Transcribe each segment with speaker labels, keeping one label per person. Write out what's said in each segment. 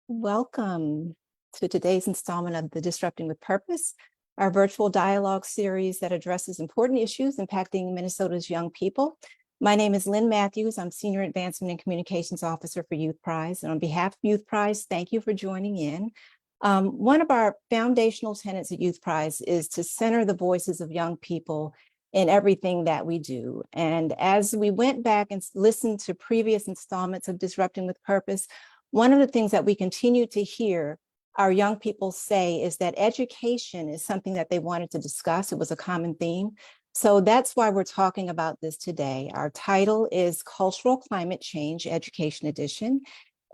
Speaker 1: Welcome to today's installment of the Disrupting with Purpose, our virtual dialogue series that addresses important issues impacting Minnesota's young people. My name is Lynn Matthews. I'm Senior Advancement and Communications Officer for Youth Prize. And on behalf of Youth Prize, thank you for joining in. One of our foundational tenets at Youth Prize is to center the voices of young people in everything that we do. And as we went back and listened to previous installments of Disrupting with Purpose, one of the things that we continue to hear our young people say is that education is something that they wanted to discuss. It was a common theme. So that's why we're talking about this today. Our title is Cultural Climate Change Education Edition.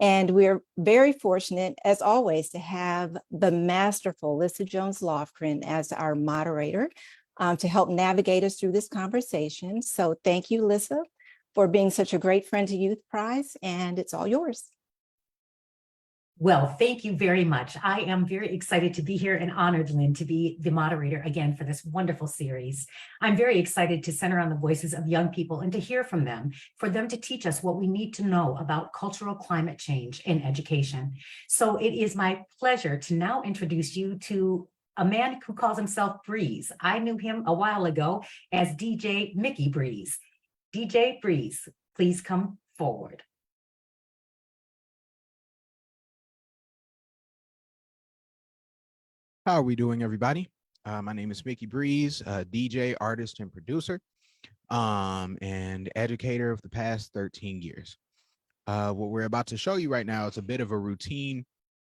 Speaker 1: And we're very fortunate, as always, to have the masterful Lissa Jones-Lofgren as our moderator to help navigate us through this conversation. So thank you, Lissa, for being such a great friend to Youth Prize, and it's all yours.
Speaker 2: Well, thank you very much. I am very excited to be here and honored, Lynn, to be the moderator again for this wonderful series. I'm very excited to center on the voices of young people and to hear from them, for them to teach us what we need to know about cultural climate change in education. So it is my pleasure to now introduce you to a man who calls himself Breeze. I knew him a while ago as DJ Mickey Breeze. DJ Breeze, please come forward.
Speaker 3: How are we doing, everybody? My name is Mickey Breeze, DJ, artist, and producer, and educator of the past 13 years. What we're about to show you right now is a bit of a routine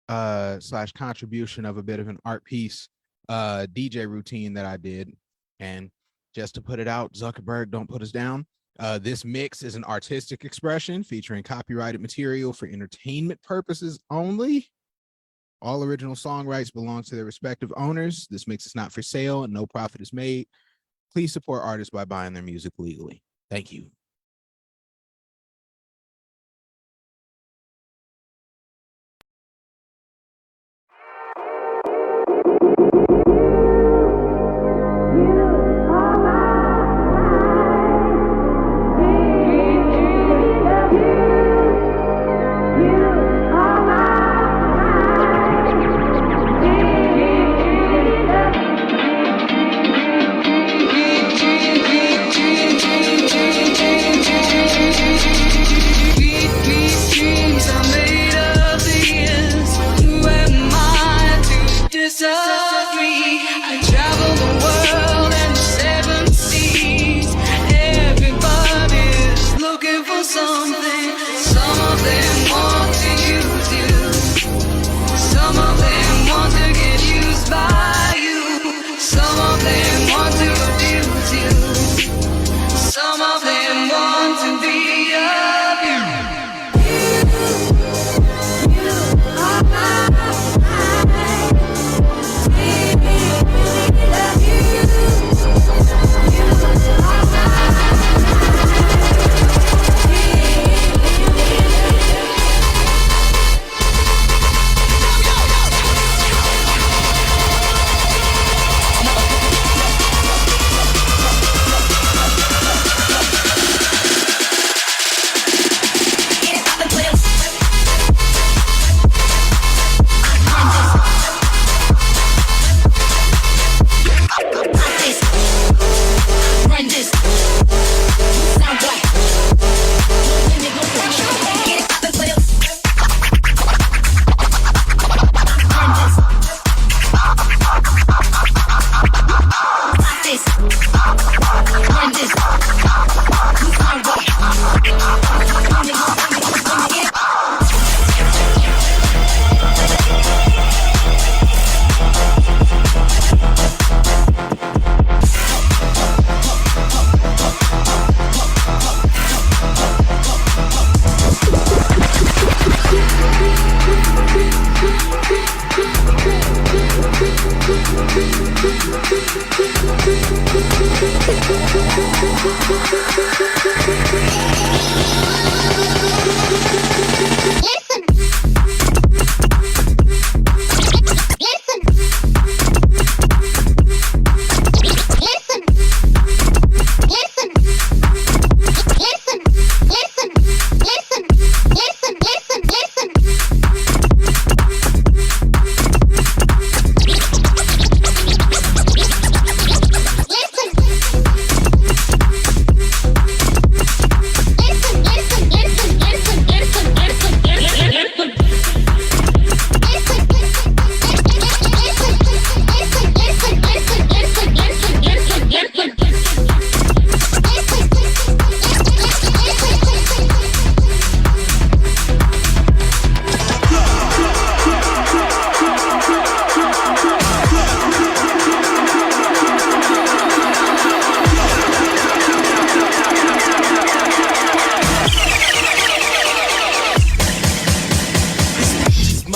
Speaker 3: slash contribution of a bit of an art piece, DJ routine that I did. And just to put it out, Zuckerberg, don't put us down. This mix is an artistic expression featuring copyrighted material for entertainment purposes only. All original song rights belong to their respective owners. This mix is not for sale and no profit is made. Please support artists by buying their music legally. Thank you.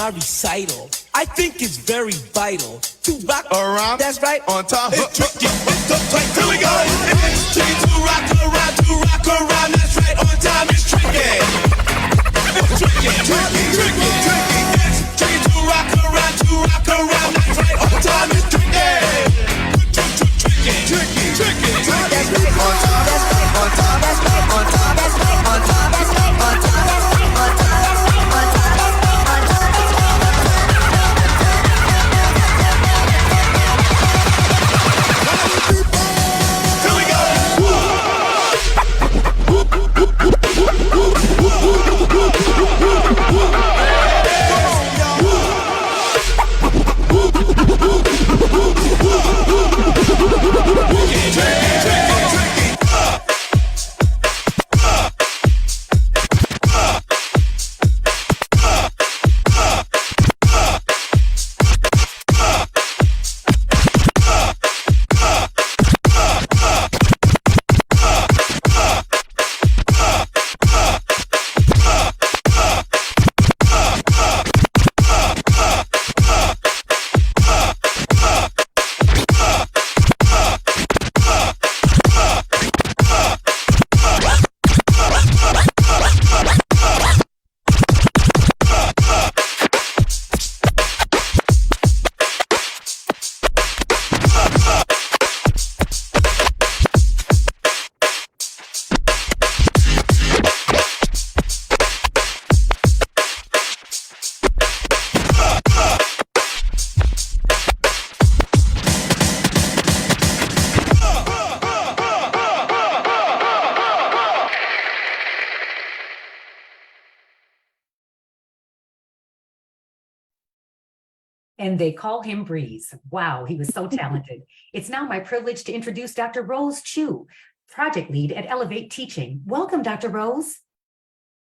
Speaker 4: my recital. I think it's very vital to rock around. That's right. On time. It's tricky. It's the play. Here we go. It's tricky to rock around. To rock around. That's right. On time. It's tricky. It's tricky. Tricky. Tricky. Tricky.
Speaker 2: And they call him Breeze. Wow, he was so talented. It's now my privilege to introduce Dr. Rose Chu, project lead at Elevate Teaching. Welcome, Dr. Rose.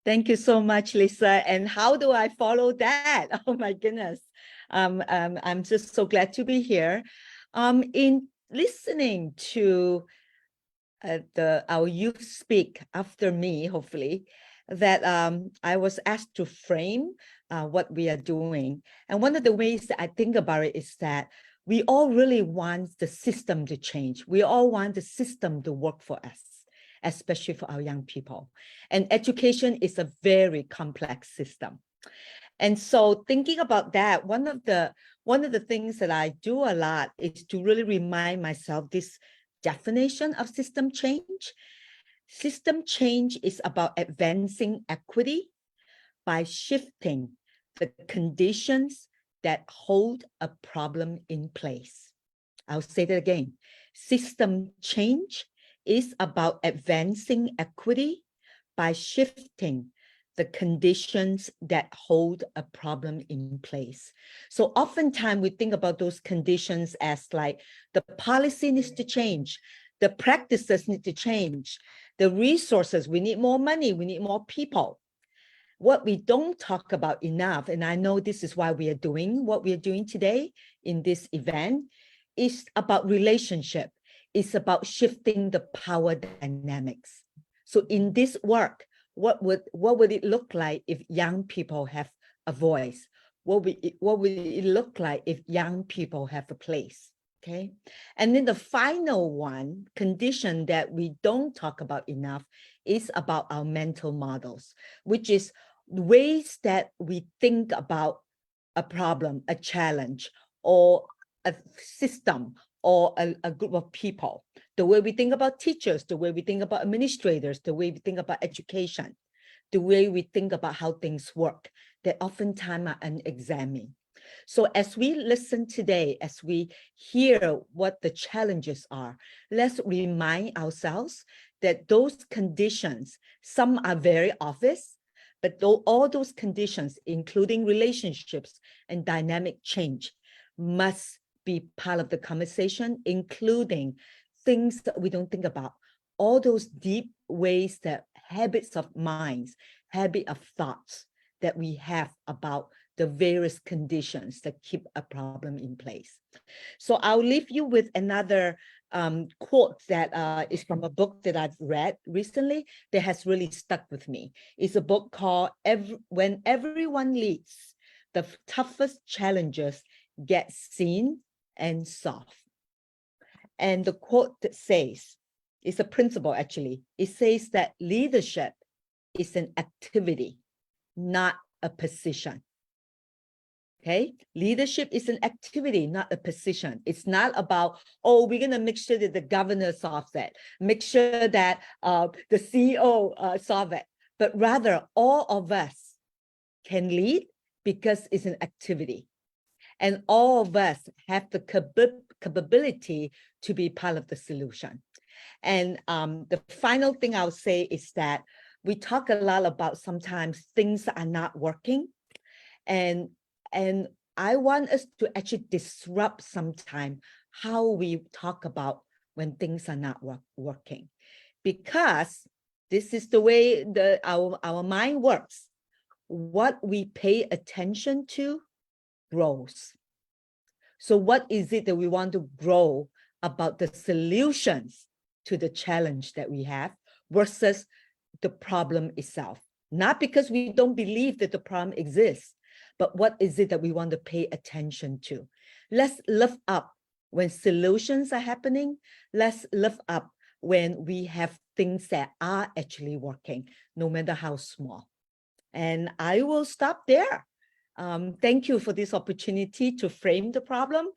Speaker 5: Thank you so much, Lisa. And how do I follow that? Oh my goodness. I'm just so glad to be here. In listening to our youth speak after me, hopefully, that I was asked to frame what we are doing. And one of the ways that I think about it is that we all really want the system to change. We all want the system to work for us, especially for our young people. And education is a very complex system. And so thinking about that, one of the things that I do a lot is to really remind myself this definition of system change. System change is about advancing equity by shifting the conditions that hold a problem in place. I'll say that again. System change is about advancing equity by shifting the conditions that hold a problem in place. So oftentimes we think about those conditions as like the policy needs to change, the practices need to change, the resources, we need more money, we need more people. What we don't talk about enough, and I know this is why we are doing what we are doing today in this event, is about relationship. It's about shifting the power dynamics. So in this work, what would it look like if young people have a voice? What would it look like if young people have a place? Okay. And then the final one, condition that we don't talk about enough, is about our mental models, which is ways that we think about a problem, a challenge, or a system, or a group of people. The way we think about teachers, the way we think about administrators, the way we think about education, the way we think about how things work, that oftentimes are unexamined. So as we listen today, as we hear what the challenges are, let's remind ourselves that those conditions, some are very obvious, but all those conditions, including relationships and dynamic change, must be part of the conversation, including things that we don't think about, all those deep ways that habits of minds, habit of thoughts that we have about the various conditions that keep a problem in place. So I'll leave you with another quote that is from a book that I've read recently that has really stuck with me. It's a book called When Everyone Leads, the Toughest Challenges Get Seen and Solved. And the quote that says, it's a principle actually, it says that leadership is an activity, not a position. Okay, leadership is an activity, not a position. It's not about, oh, we're going to make sure that the governor solves it, make sure that the CEO solves it, but rather all of us can lead because it's an activity. And all of us have the capability to be part of the solution. And the final thing I'll say is that we talk a lot about sometimes things are not working. And I want us to actually disrupt sometime how we talk about when things are not working, because this is the way our mind works. What we pay attention to grows. So what is it that we want to grow about the solutions to the challenge that we have versus the problem itself? Not because we don't believe that the problem exists, but what is it that we want to pay attention to? Let's lift up when solutions are happening. Let's lift up when we have things that are actually working, no matter how small. And I will stop there. Thank you for this opportunity to frame the problem.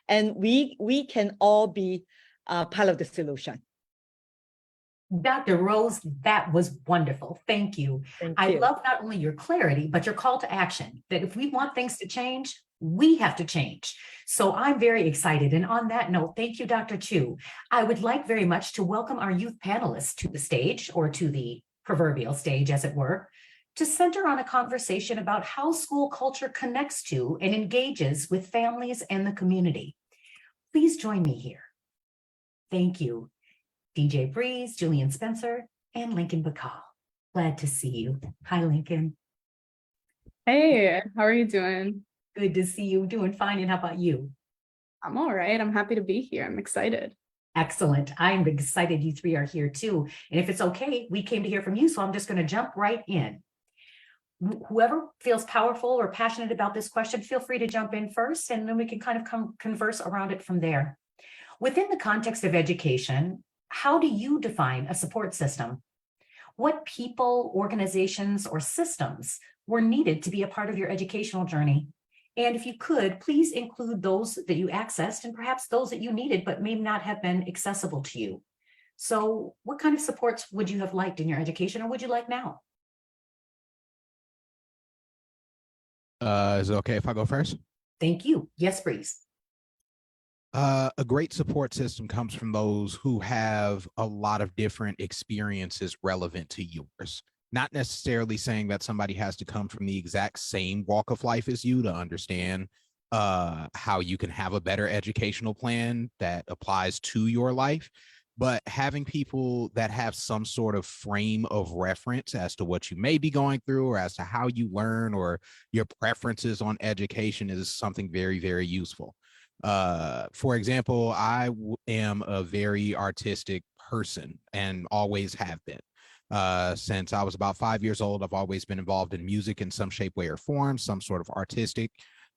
Speaker 5: And we can all be part of the solution.
Speaker 2: Dr. Rose, that was wonderful. Thank you. I love not only your clarity, but your call to action, that if we want things to change, we have to change. So I'm very excited. And on that note, thank you, Dr. Chu. I would like very much to welcome our youth panelists to the stage, or to the proverbial stage, as it were, to center on a conversation about how school culture connects to and engages with families and the community. Please join me here. Thank you, DJ Breeze, Julian Spencer, and Lincoln Bacall. Glad to see you. Hi, Lincoln.
Speaker 6: Hey, how are you doing?
Speaker 2: Good to see you. Doing fine. And how about you?
Speaker 6: I'm all right. I'm happy to be here. I'm excited.
Speaker 2: Excellent. I'm excited you three are here too. And if it's okay, we came to hear from you, so I'm just going to jump right in. Whoever feels powerful or passionate about this question, feel free to jump in first, and then we can kind of converse around it from there. Within the context of education, how do you define a support system? What people, organizations, or systems were needed to be a part of your educational journey? And if you could, please include those that you accessed and perhaps those that you needed but may not have been accessible to you. So what kind of supports would you have liked in your education, or would you like now?
Speaker 3: Is it okay if I go first?
Speaker 2: Thank you. Yes, Breeze.
Speaker 3: A great support system comes from those who have a lot of different experiences relevant to yours. Not necessarily saying that somebody has to come from the exact same walk of life as you to understand how you can have a better educational plan that applies to your life, but having people that have some sort of frame of reference as to what you may be going through or as to how you learn or your preferences on education is something very, very useful. For example, I am a very artistic person and always have been. Since I was about 5 years old, I've always been involved in music in some shape, way, or form, some sort of artistic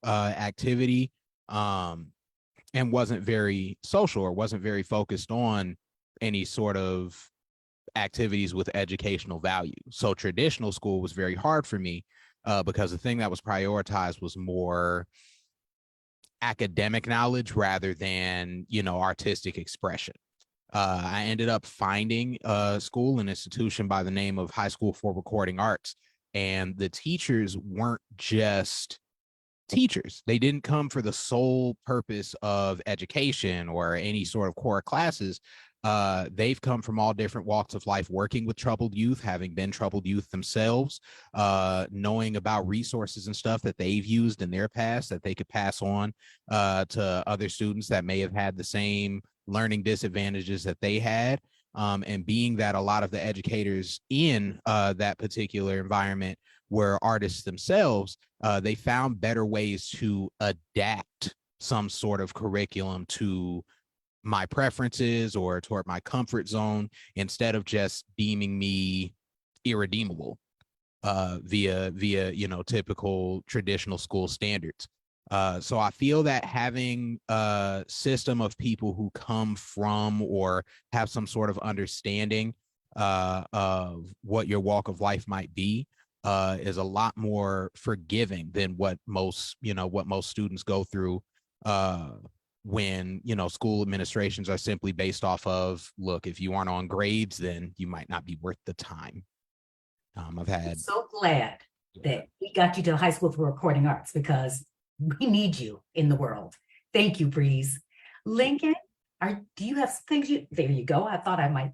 Speaker 3: activity, and wasn't very social or wasn't very focused on any sort of activities with educational value. So traditional school was very hard for me because the thing that was prioritized was more academic knowledge rather than, artistic expression. I ended up finding a school, an institution by the name of High School for Recording Arts. And the teachers weren't just teachers. They didn't come for the sole purpose of education or any sort of core classes. They've come from all different walks of life, working with troubled youth, having been troubled youth themselves, knowing about resources and stuff that they've used in their past that they could pass on to other students that may have had the same learning disadvantages that they had. And being that a lot of the educators in that particular environment were artists themselves, they found better ways to adapt some sort of curriculum to my preferences or toward my comfort zone instead of just deeming me irredeemable via typical traditional school standards. So I feel that having a system of people who come from or have some sort of understanding of what your walk of life might be is a lot more forgiving than what most students go through when, school administrations are simply based off of, look, if you aren't on grades, then you might not be worth the time. I've had.
Speaker 2: I'm so glad that we got you to High School for Recording Arts because we need you in the world. Thank you, Breeze. Lincoln, do you have things there you go. I thought I might.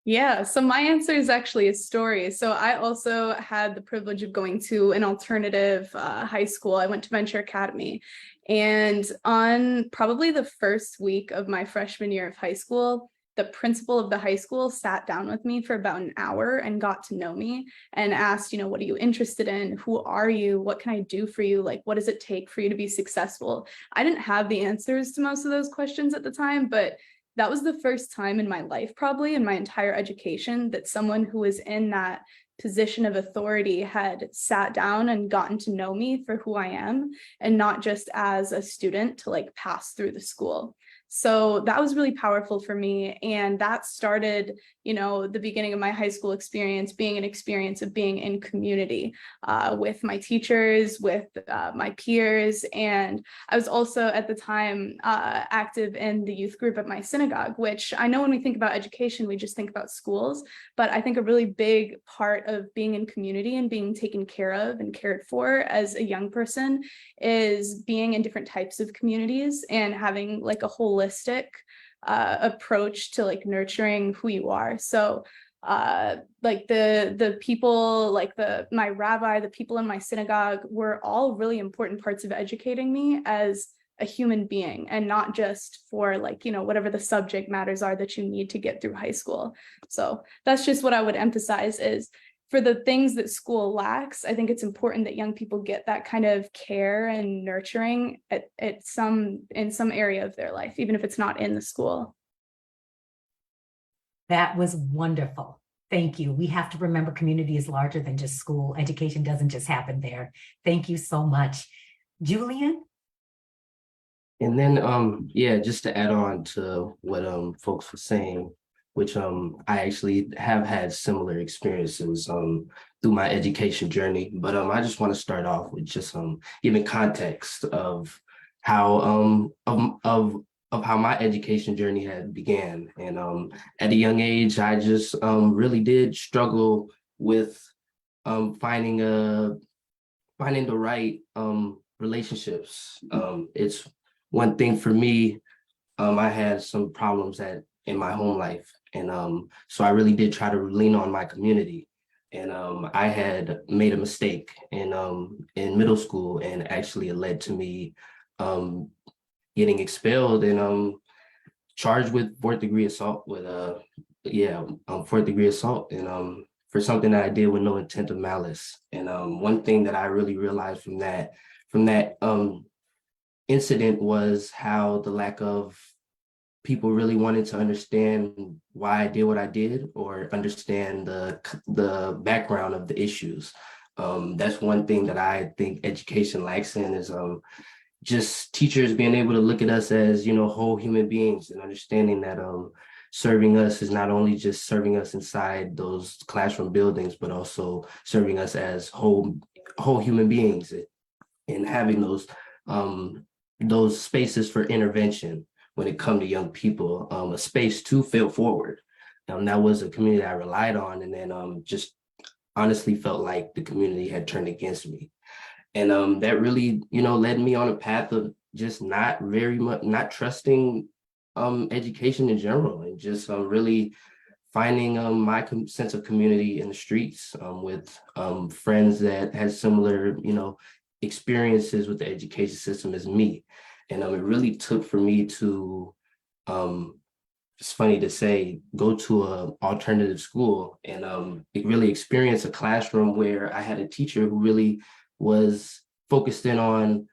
Speaker 6: Yeah, so my answer is actually a story. So I also had the privilege of going to an alternative high school. I went to Venture Academy. And on probably the first week of my freshman year of high school, the principal of the high school sat down with me for about an hour and got to know me and asked, what are you interested in? Who are you? What can I do for you? Like, what does it take for you to be successful? I didn't have the answers to most of those questions at the time, but that was the first time in my life, probably in my entire education, that someone who was in that position of authority had sat down and gotten to know me for who I am and not just as a student to like pass through the school. So that was really powerful for me. And that started, the beginning of my high school experience being an experience of being in community with my teachers, with my peers. And I was also at the time active in the youth group at my synagogue, which I know when we think about education, we just think about schools. But I think a really big part of being in community and being taken care of and cared for as a young person is being in different types of communities and having like a holistic approach to like nurturing who you are. So like the people, like my rabbi, the people in my synagogue were all really important parts of educating me as a human being, and not just for like, you know, whatever the subject matters are that you need to get through high school. So that's just what I would emphasize is, for the things that school lacks, I think it's important that young people get that kind of care and nurturing in some area of their life, even if it's not in the school.
Speaker 2: That was wonderful. Thank you. We have to remember community is larger than just school. Education doesn't just happen there. Thank you so much. Julian?
Speaker 7: And then, yeah, just to add on to what folks were saying, which I actually have had similar experiences through my education journey. But I just want to start off with just giving context of how of how my education journey had began. And at a young age, I just really did struggle with finding the right relationships. It's one thing for me. I had some problems in my home life, and so I really did try to lean on my community. And I had made a mistake in middle school, and actually it led to me getting expelled and charged with fourth degree assault and for something that I did with no intent of malice. And one thing that I really realized from that incident was how the lack of people really wanted to understand why I did what I did, or understand the background of the issues. That's one thing that I think education lacks in, is just teachers being able to look at us as, you know, whole human beings, and understanding that serving us is not only just serving us inside those classroom buildings, but also serving us as whole human beings, and having those spaces for intervention when it comes to young people, a space to fail forward. That was a community I relied on, and then just honestly felt like the community had turned against me. And that really, you know, led me on a path of just not trusting education in general, and just really finding my sense of community in the streets, with friends that had similar, you know, experiences with the education system as me. And it really took for me to, it's funny to say, go to an alternative school and really experience a classroom where I had a teacher who really was focused in on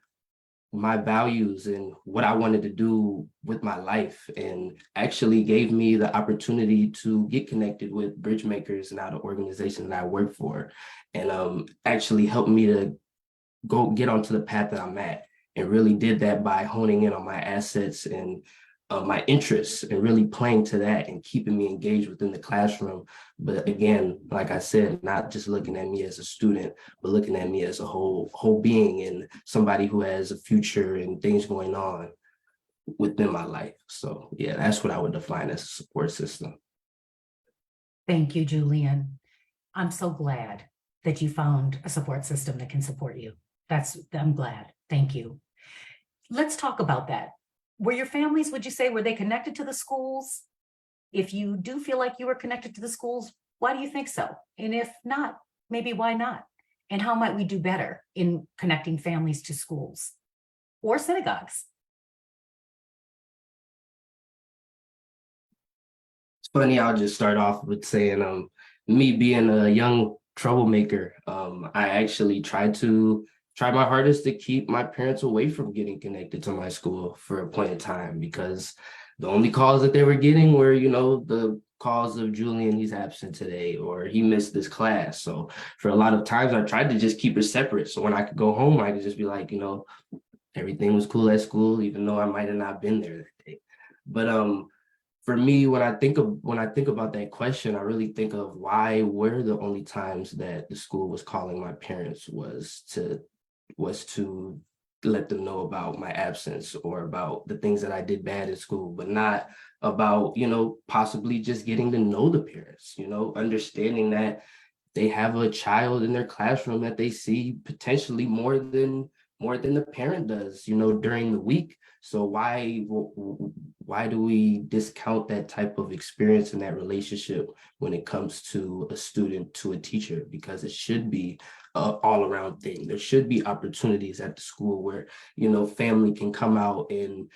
Speaker 7: my values and what I wanted to do with my life, and actually gave me the opportunity to get connected with Bridgemakers, and the organization that I work for, and actually helped me to go get onto the path that I'm at, and really did that by honing in on my assets and my interests, and really playing to that and keeping me engaged within the classroom. But again, like I said, not just looking at me as a student, but looking at me as a whole being, and somebody who has a future and things going on within my life. So yeah, that's what I would define as a support system.
Speaker 2: Thank you, Julian. I'm so glad that you found a support system that can support you. I'm glad. Thank you. Let's talk about that. Were your families, would you say, were they connected to the schools? If you do feel like you were connected to the schools, why do you think so? And if not, maybe why not? And how might we do better in connecting families to schools or synagogues?
Speaker 7: It's funny, I'll just start off with saying, me being a young troublemaker, I actually tried my hardest to keep my parents away from getting connected to my school for a point in time, because the only calls that they were getting were, you know, the calls of Julian, he's absent today, or he missed this class. So for a lot of times I tried to just keep it separate. So when I could go home, I could just be like, you know, everything was cool at school, even though I might have not been there that day. But for me, when I think about that question, I really think of why were the only times that the school was calling my parents was to let them know about my absence, or about the things that I did bad in school, but not about, you know, possibly just getting to know the parents, you know, understanding that they have a child in their classroom that they see potentially more than the parent does, you know, during the week. So why why do we discount that type of experience and that relationship when it comes to a student to a teacher? Because it should be an all-around thing. There should be opportunities at the school where, you know, family can come out and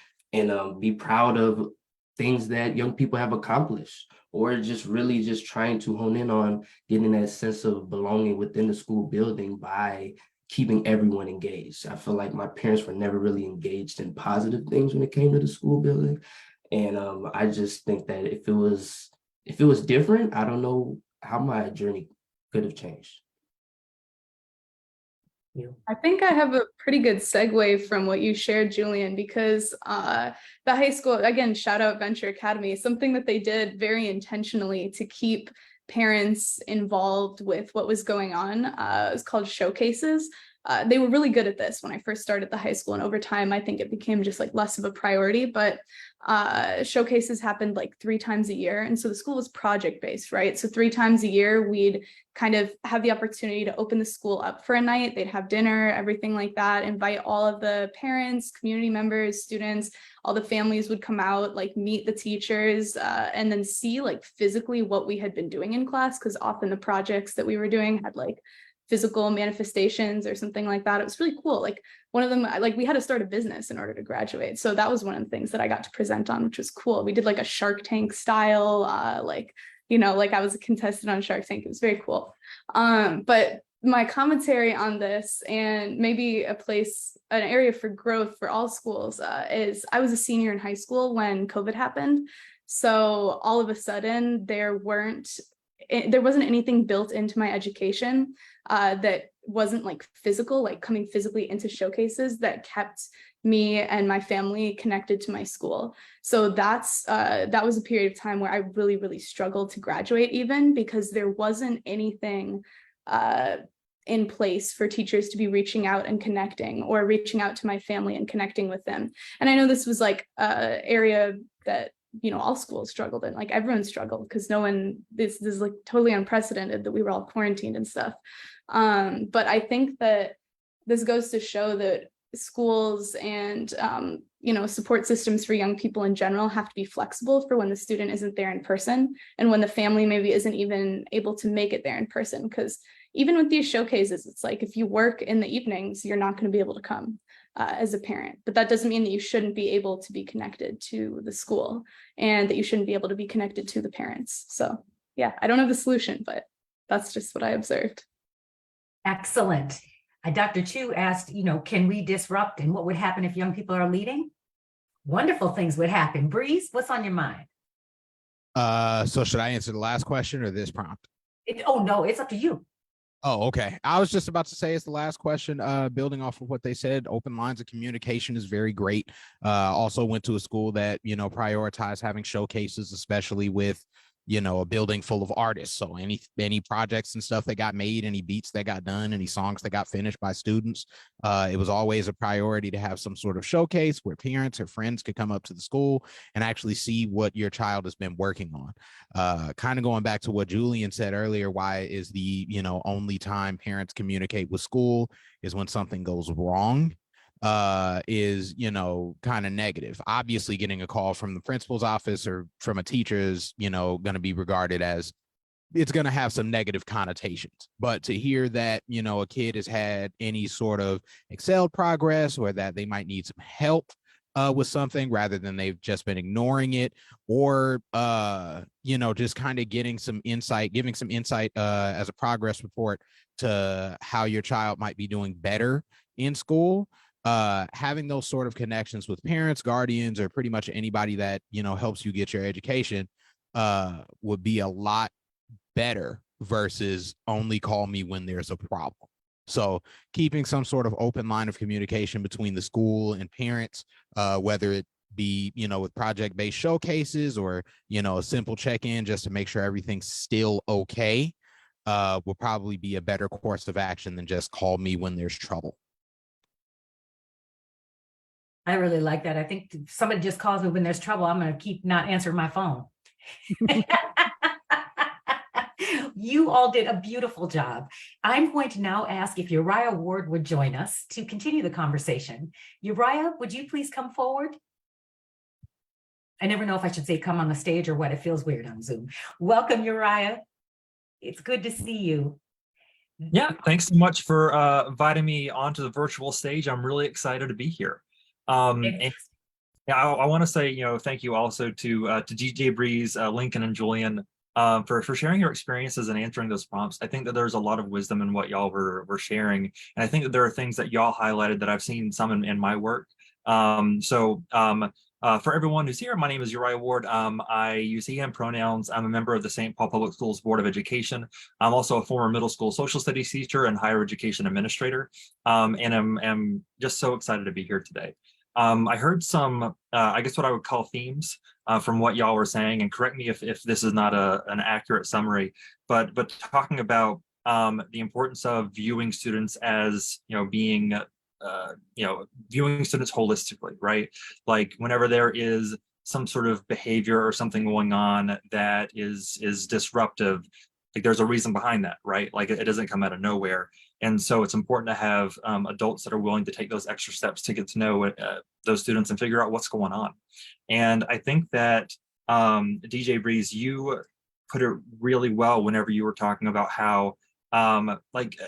Speaker 7: be proud of things that young people have accomplished, or just really just trying to hone in on getting that sense of belonging within the school building by keeping everyone engaged. I feel like my parents were never really engaged in positive things when it came to the school building. And I just think that if it was different, I don't know how my journey could have changed.
Speaker 6: I think I have a pretty good segue from what you shared, Julian, because the high school, again, shout out Venture Academy, something that they did very intentionally to keep parents involved with what was going on. It was called Showcases. They were really good at this when I first started the high school, and over time I think it became just like less of a priority, but Showcases happened like 3 times a year, and so the school was project based, right? So 3 times a year we'd kind of have the opportunity to open the school up for a night. They'd have dinner, everything like that, invite all of the parents, community members, students, all the families would come out, like meet the teachers, and then see like physically what we had been doing in class, because often the projects that we were doing had like physical manifestations or something like that. It was really cool. Like one of them, like we had to start a business in order to graduate. So that was one of the things that I got to present on, which was cool. We did like a Shark Tank style, like, you know, like I was a contestant on Shark Tank. It was very cool. But my commentary on this, and maybe an area for growth for all schools, is I was a senior in high school when COVID happened. So all of a sudden there wasn't anything built into my education that wasn't like physical, like coming physically into Showcases, that kept me and my family connected to my school. So that was a period of time where I really, really struggled to graduate, even because there wasn't anything in place for teachers to be reaching out and connecting, or reaching out to my family and connecting with them. And I know this was like an area that, you know, all schools struggled in, like everyone struggled, because this is like totally unprecedented that we were all quarantined and stuff. But I think that this goes to show that schools and, you know, support systems for young people in general have to be flexible for when the student isn't there in person, and when the family maybe isn't even able to make it there in person. Because even with these Showcases, it's like, if you work in the evenings, you're not going to be able to come as a parent, but that doesn't mean that you shouldn't be able to be connected to the school, and that you shouldn't be able to be connected to the parents. So yeah, I don't have the solution, but that's just what I observed.
Speaker 2: Excellent. Dr. Chu asked, you know, can we disrupt, and what would happen if young people are leading? Wonderful things would happen. Breeze, what's on your mind?
Speaker 3: So should I answer the last question or this prompt?
Speaker 2: Oh, no, it's up to you.
Speaker 3: Oh, okay. I was just about to say it's the last question. Building off of what they said, open lines of communication is very great. Also went to a school that, you know, prioritized having Showcases, especially with, you know, a building full of artists. So any projects and stuff that got made, any beats that got done, any songs that got finished by students, it was always a priority to have some sort of showcase where parents or friends could come up to the school and actually see what your child has been working on. Kind of going back to what Julian said earlier, why is the, you know, only time parents communicate with school is when something goes wrong, is, you know, kind of negative. Obviously, getting a call from the principal's office or from a teacher is, you know, going to be regarded as, it's going to have some negative connotations. But to hear that, you know, a kid has had any sort of excelled progress, or that they might need some help with something rather than they've just been ignoring it, or, you know, just kind of giving some insight as a progress report to how your child might be doing better in school. Having those sort of connections with parents, guardians, or pretty much anybody that, you know, helps you get your education would be a lot better versus only call me when there's a problem. So keeping some sort of open line of communication between the school and parents, whether it be, you know, with project-based Showcases, or, you know, a simple check-in just to make sure everything's still okay, will probably be a better course of action than just call me when there's trouble.
Speaker 2: I really like that. I think if somebody just calls me when there's trouble, I'm going to keep not answering my phone. You all did a beautiful job. I'm going to now ask if Uriah Ward would join us to continue the conversation. Uriah, would you please come forward? I never know if I should say come on the stage or what. It feels weird on Zoom. Welcome, Uriah. It's good to see you.
Speaker 8: Yeah, thanks so much for inviting me onto the virtual stage. I'm really excited to be here. And yeah, I want to say, thank you also to DJ Breeze, Lincoln, and Julian for sharing your experiences and answering those prompts. I think that there's a lot of wisdom in what y'all were sharing, and I think that there are things that y'all highlighted that I've seen some in my work. For everyone who's here, my name is Uriah Ward. I use he, him pronouns. I'm a member of the St. Paul Public Schools Board of Education. I'm also a former middle school social studies teacher and higher education administrator. And I'm just so excited to be here today. I heard some, I guess what I would call themes from what y'all were saying, and correct me if this is not an accurate summary, but talking about the importance of viewing students as, being viewing students holistically, right? Like whenever there is some sort of behavior or something going on that is disruptive, like there's a reason behind that, right? Like it doesn't come out of nowhere. And so it's important to have adults that are willing to take those extra steps to get to know those students and figure out what's going on. And I think that DJ Breeze, you put it really well whenever you were talking about how like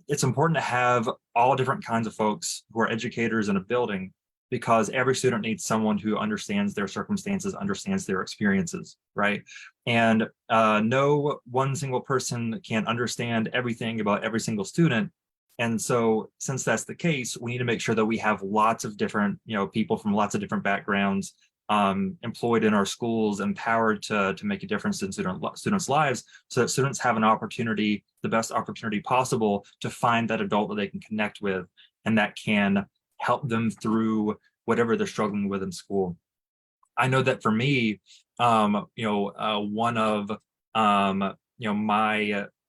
Speaker 8: it's important to have all different kinds of folks who are educators in a building, because every student needs someone who understands their circumstances, understands their experiences, right? And no one single person can understand everything about every single student. And so since that's the case, we need to make sure that we have lots of different, people from lots of different backgrounds employed in our schools, empowered to make a difference in students' lives, so that students have an opportunity, the best opportunity possible, to find that adult that they can connect with and that can help them through whatever they're struggling with in school. I know that for me, one of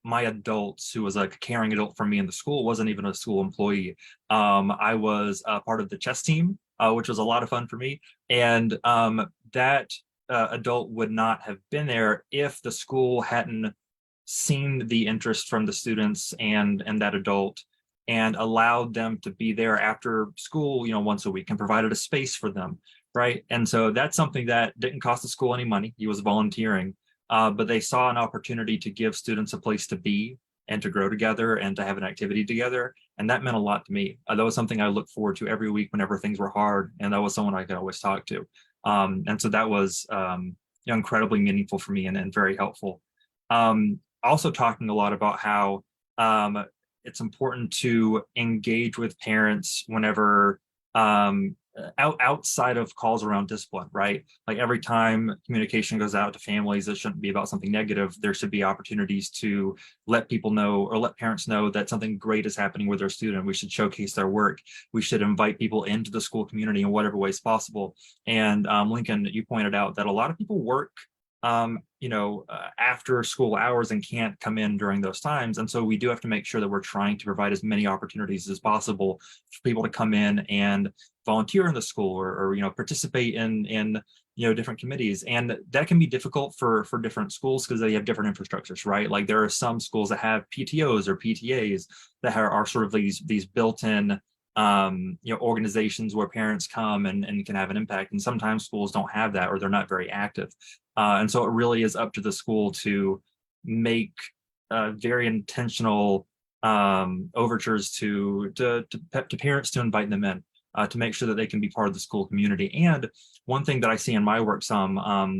Speaker 8: my adults who was like a caring adult for me in the school wasn't even a school employee. I was part of the chess team, which was a lot of fun for me. And that adult would not have been there if the school hadn't seen the interest from the students and that adult, and allowed them to be there after school, once a week, and provided a space for them, right? And so that's something that didn't cost the school any money. He was volunteering, but they saw an opportunity to give students a place to be and to grow together and to have an activity together. And that meant a lot to me. That was something I looked forward to every week whenever things were hard, and that was someone I could always talk to. And so that was incredibly meaningful for me and very helpful. Also talking a lot about how it's important to engage with parents whenever outside of calls around discipline, right? Like every time communication goes out to families, it shouldn't be about something negative. There should be opportunities to let people know, or let parents know, that something great is happening with their student. We should showcase their work. We should invite people into the school community in whatever ways possible. And Lincoln, you pointed out that a lot of people work after school hours and can't come in during those times. And so we do have to make sure that we're trying to provide as many opportunities as possible for people to come in and volunteer in the school, or participate in different committees. And that can be difficult for different schools because they have different infrastructures, right? Like there are some schools that have PTOs or PTAs that are sort of these built-in organizations where parents come and can have an impact. And sometimes schools don't have that, or they're not very active. And so it really is up to the school to make very intentional overtures to parents to invite them in, to make sure that they can be part of the school community. And one thing that I see in my work some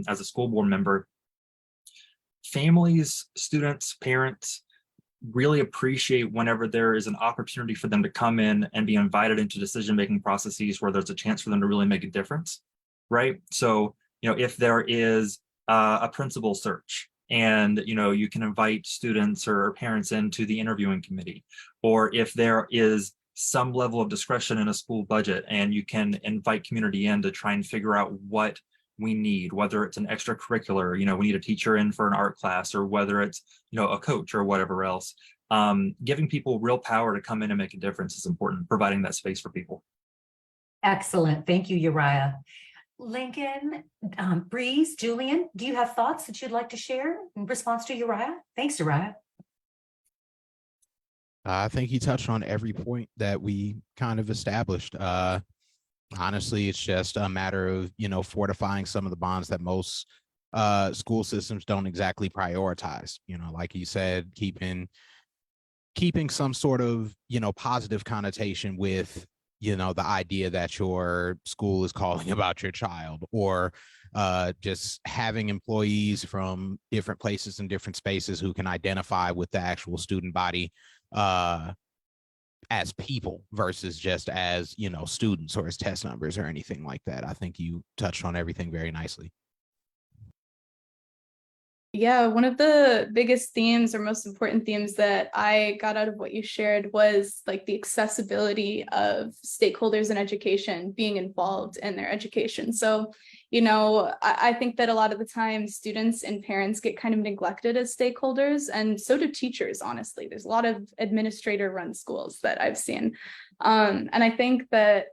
Speaker 8: as a school board member, families, students, parents really appreciate whenever there is an opportunity for them to come in and be invited into decision-making processes where there's a chance for them to really make a difference, right? So, if there is a principal search, and you can invite students or parents into the interviewing committee, or if there is some level of discretion in a school budget and you can invite community in to try and figure out what we need, whether it's an extracurricular, we need a teacher in for an art class, or whether it's, a coach or whatever else. Giving people real power to come in and make a difference is important, providing that space for people.
Speaker 2: Excellent. Thank you, Uriah. Lincoln, Breeze, Julian, do you have thoughts that you'd like to share in response to Uriah? Thanks, Uriah.
Speaker 3: I think he touched on every point that we kind of established. Honestly, it's just a matter of, fortifying some of the bonds that most school systems don't exactly prioritize. Like you said, keeping some sort of, positive connotation with, the idea that your school is calling about your child, or just having employees from different places and different spaces who can identify with the actual student body as people versus just as, students or as test numbers or anything like that. I think you touched on everything very nicely.
Speaker 6: Yeah, one of the biggest themes or most important themes that I got out of what you shared was like the accessibility of stakeholders in education being involved in their education. So, I think that a lot of the time students and parents get kind of neglected as stakeholders, and so do teachers, honestly. There's a lot of administrator-run schools that I've seen. And I think that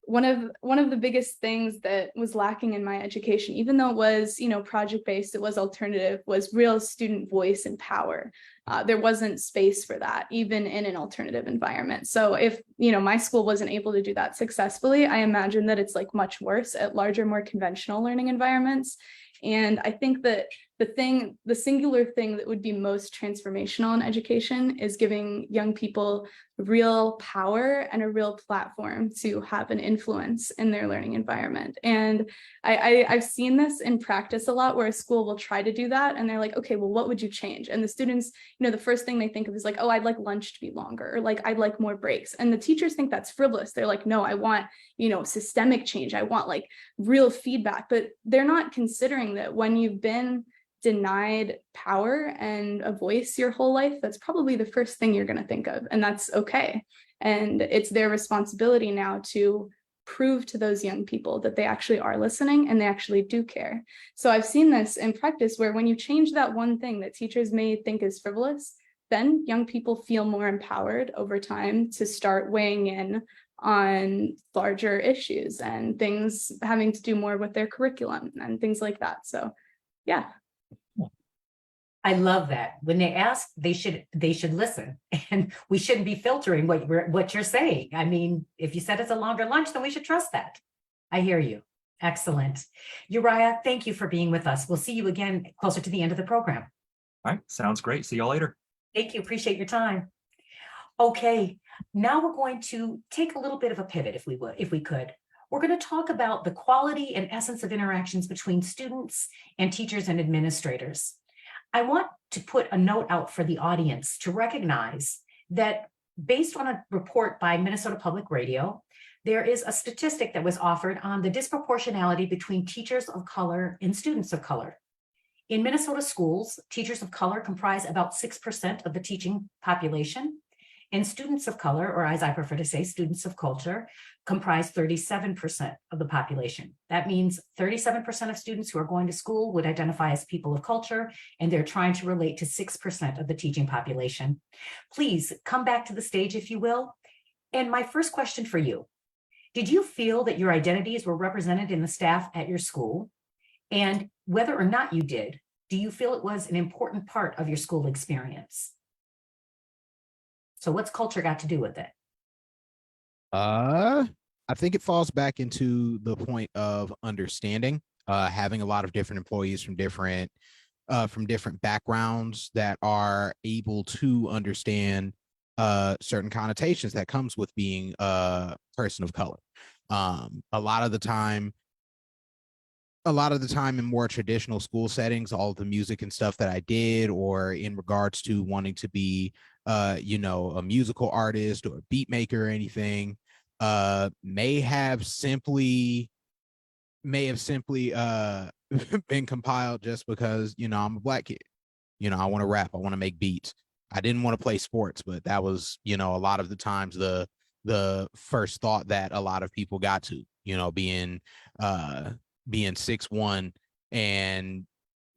Speaker 6: one of the biggest things that was lacking in my education, even though it was, project-based, it was alternative, was real student voice and power. There wasn't space for that, even in an alternative environment. So if, my school wasn't able to do that successfully, I imagine that it's like much worse at larger, more conventional learning environments. And I think that the singular thing that would be most transformational in education is giving young people real power and a real platform to have an influence in their learning environment. And I've seen this in practice a lot, where a school will try to do that and they're like, okay, well, what would you change? And the students, the first thing they think of is like, oh, I'd like lunch to be longer, or like, I'd like more breaks. And the teachers think that's frivolous. They're like, no, I want, systemic change. I want like real feedback. But they're not considering that when you've been denied power and a voice your whole life, that's probably the first thing you're going to think of, and that's okay. And it's their responsibility now to prove to those young people that they actually are listening and they actually do care. So I've seen this in practice, where when you change that one thing that teachers may think is frivolous, then young people feel more empowered over time to start weighing in on larger issues and things having to do more with their curriculum and things like that. So yeah.
Speaker 2: I love that. When they ask, they should listen, and we shouldn't be filtering what you're saying. I mean, if you said it's a longer lunch, then we should trust that. I hear you. Excellent. Uriah, thank you for being with us. We'll see you again closer to the end of the program.
Speaker 8: All right, sounds great. See y'all later.
Speaker 2: Thank you. Appreciate your time. Okay, now we're going to take a little bit of a pivot, if we could. We're going to talk about the quality and essence of interactions between students and teachers and administrators. I want to put a note out for the audience to recognize that, based on a report by Minnesota Public Radio, there is a statistic that was offered on the disproportionality between teachers of color and students of color. In Minnesota schools, teachers of color comprise about 6% of the teaching population, and students of color, or as I prefer to say, students of culture, comprise 37% of the population. That means 37% of students who are going to school would identify as people of culture, and they're trying to relate to 6% of the teaching population. Please come back to the stage, if you will. And my first question for you: did you feel that your identities were represented in the staff at your school? And whether or not you did, do you feel it was an important part of your school experience? So what's culture got to do with it?
Speaker 3: I think it falls back into the point of understanding, having a lot of different employees from different backgrounds that are able to understand certain connotations that comes with being a person of color. A lot of the time in more traditional school settings, all of the music and stuff that I did, or in regards to wanting to be a musical artist or a beat maker or anything, may have simply been compiled just because, I'm a Black kid. I want to rap, I want to make beats. I didn't want to play sports, but that was, a lot of the times the first thought that a lot of people got to, being 6'1" and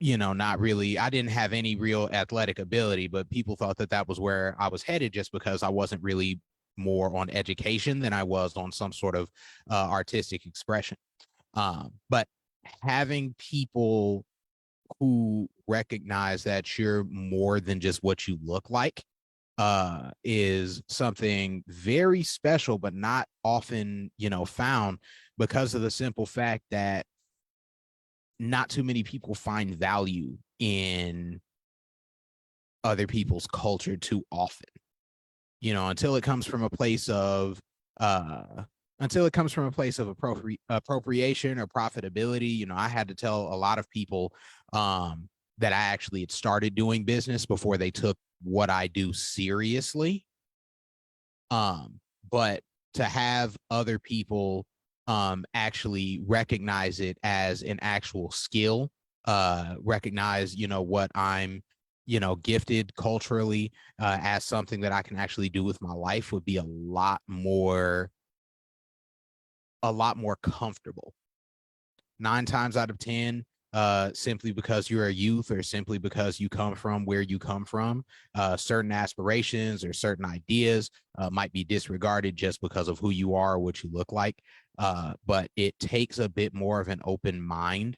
Speaker 3: not really, I didn't have any real athletic ability, but people thought that was where I was headed, just because I wasn't really more on education than I was on some sort of artistic expression. But having people who recognize that you're more than just what you look like, is something very special, but not often, found, because of the simple fact that not too many people find value in other people's culture too often, until it comes from a place of appropriation or profitability. I had to tell a lot of people that I actually had started doing business before they took what I do seriously. But to have other people actually recognize it as an actual skill, recognize, what I'm, gifted culturally, as something that I can actually do with my life, would be a lot more comfortable. 9 times out of 10, simply because you're a youth, or simply because you come from where you come from, certain aspirations or certain ideas might be disregarded just because of who you are or what you look like. But it takes a bit more of an open mind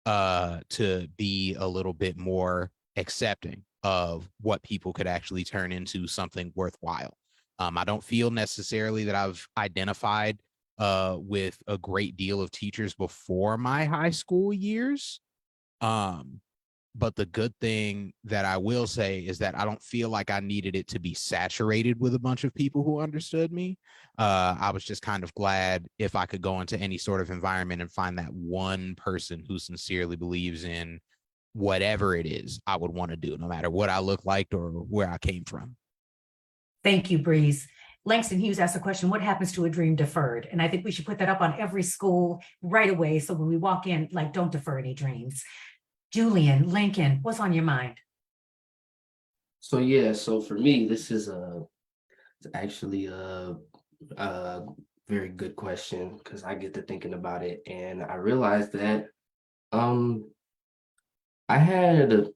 Speaker 3: to be a little bit more accepting of what people could actually turn into something worthwhile. I don't feel necessarily that I've identified with a great deal of teachers before my high school years. But the good thing that I will say is that I don't feel like I needed it to be saturated with a bunch of people who understood me. I was just kind of glad if I could go into any sort of environment and find that one person who sincerely believes in whatever it is I would want to do, no matter what I look like or where I came from.
Speaker 2: Thank you, Breeze. Langston Hughes asked a question, what happens to a dream deferred? And I think we should put that up on every school right away. So when we walk in, like, don't defer any dreams. Julian, Lincoln, what's on your mind?
Speaker 7: So yeah, so for me, this is actually a very good question, because I get to thinking about it, and I realized that I had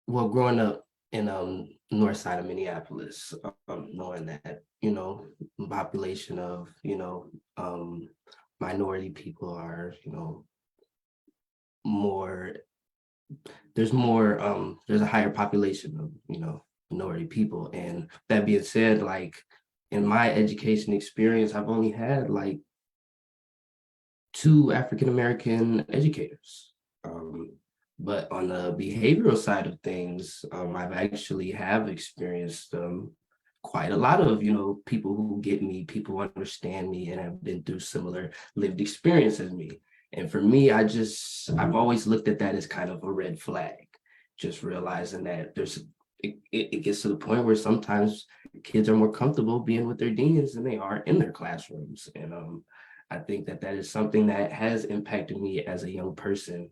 Speaker 7: growing up in north side of Minneapolis, knowing that, population of, minority people are, more, there's a higher population of, minority people. And that being said, like, in my education experience, I've only had like 2 African-American educators. But on the behavioral side of things, I've actually have experienced quite a lot of, people who get me, people who understand me and have been through similar lived experience as me. And for me, I've always looked at that as kind of a red flag, just realizing that it gets to the point where sometimes kids are more comfortable being with their deans than they are in their classrooms. And I think that is something that has impacted me as a young person.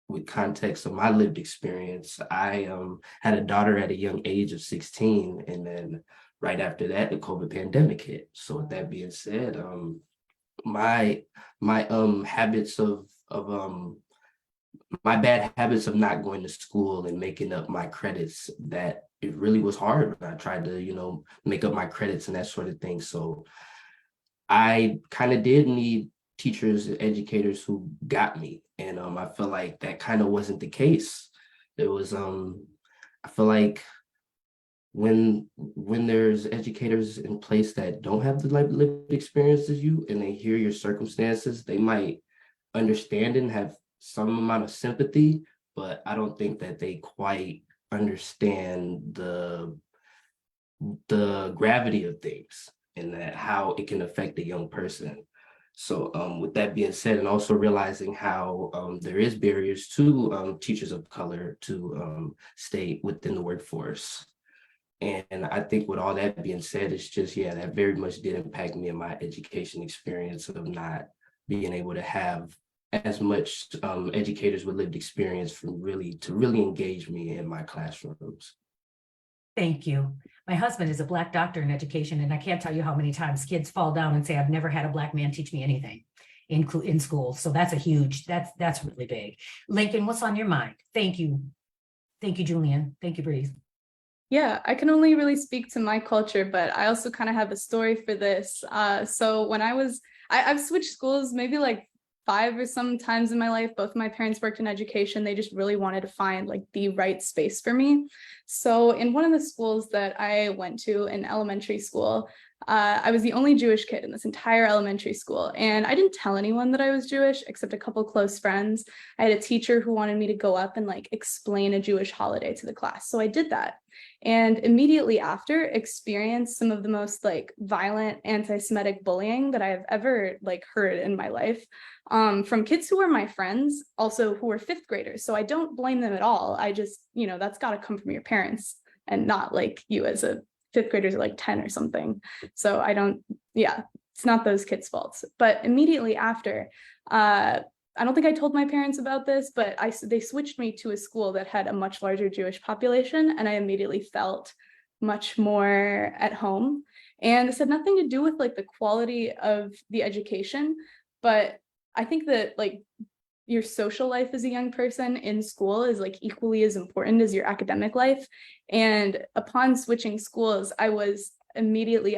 Speaker 7: With context of my lived experience, I had a daughter at a young age of 16, and then right after that, the COVID pandemic hit. So with that being said, my habits of my bad habits of not going to school and making up my credits, that it really was hard when I tried to, make up my credits and that sort of thing. So I kind of did need teachers and educators who got me. And I feel like that kind of wasn't the case. It was, I feel like when there's educators in place that don't have the lived experience as you, and they hear your circumstances, they might understand and have some amount of sympathy, but I don't think that they quite understand the gravity of things and that how it can affect a young person. So with that being said, and also realizing how there is barriers to teachers of color to stay within the workforce. And I think with all that being said, it's just, yeah, that very much did impact me in my education experience of not being able to have as much educators with lived experience to really engage me in my classrooms.
Speaker 2: Thank you. My husband is a Black doctor in education, and I can't tell you how many times kids fall down and say, I've never had a Black man teach me anything in school. So that's that's really big. Lincoln, what's on your mind? Thank you. Thank you, Julian. Thank you, Breeze.
Speaker 6: Yeah, I can only really speak to my culture, but I also kind of have a story for this. So when I've switched schools maybe like 5 or some times in my life. Both my parents worked in education. They just really wanted to find like the right space for me. So in one of the schools that I went to in elementary school, I was the only Jewish kid in this entire elementary school. And I didn't tell anyone that I was Jewish, except a couple close friends. I had a teacher who wanted me to go up and like explain a Jewish holiday to the class. So I did that. And immediately after, experienced some of the most like violent anti-Semitic bullying that I have ever like heard in my life, from kids who were my friends, also who were 5th graders. So I don't blame them at all. I just, you know, that's got to come from your parents and not like you as a 5th graders are like 10 or something. So I don't, yeah, it's not those kids' faults. But immediately after, I don't think I told my parents about this, but they switched me to a school that had a much larger Jewish population, and I immediately felt much more at home. And this had nothing to do with like the quality of the education, but I think that like your social life as a young person in school is like equally as important as your academic life. And upon switching schools, I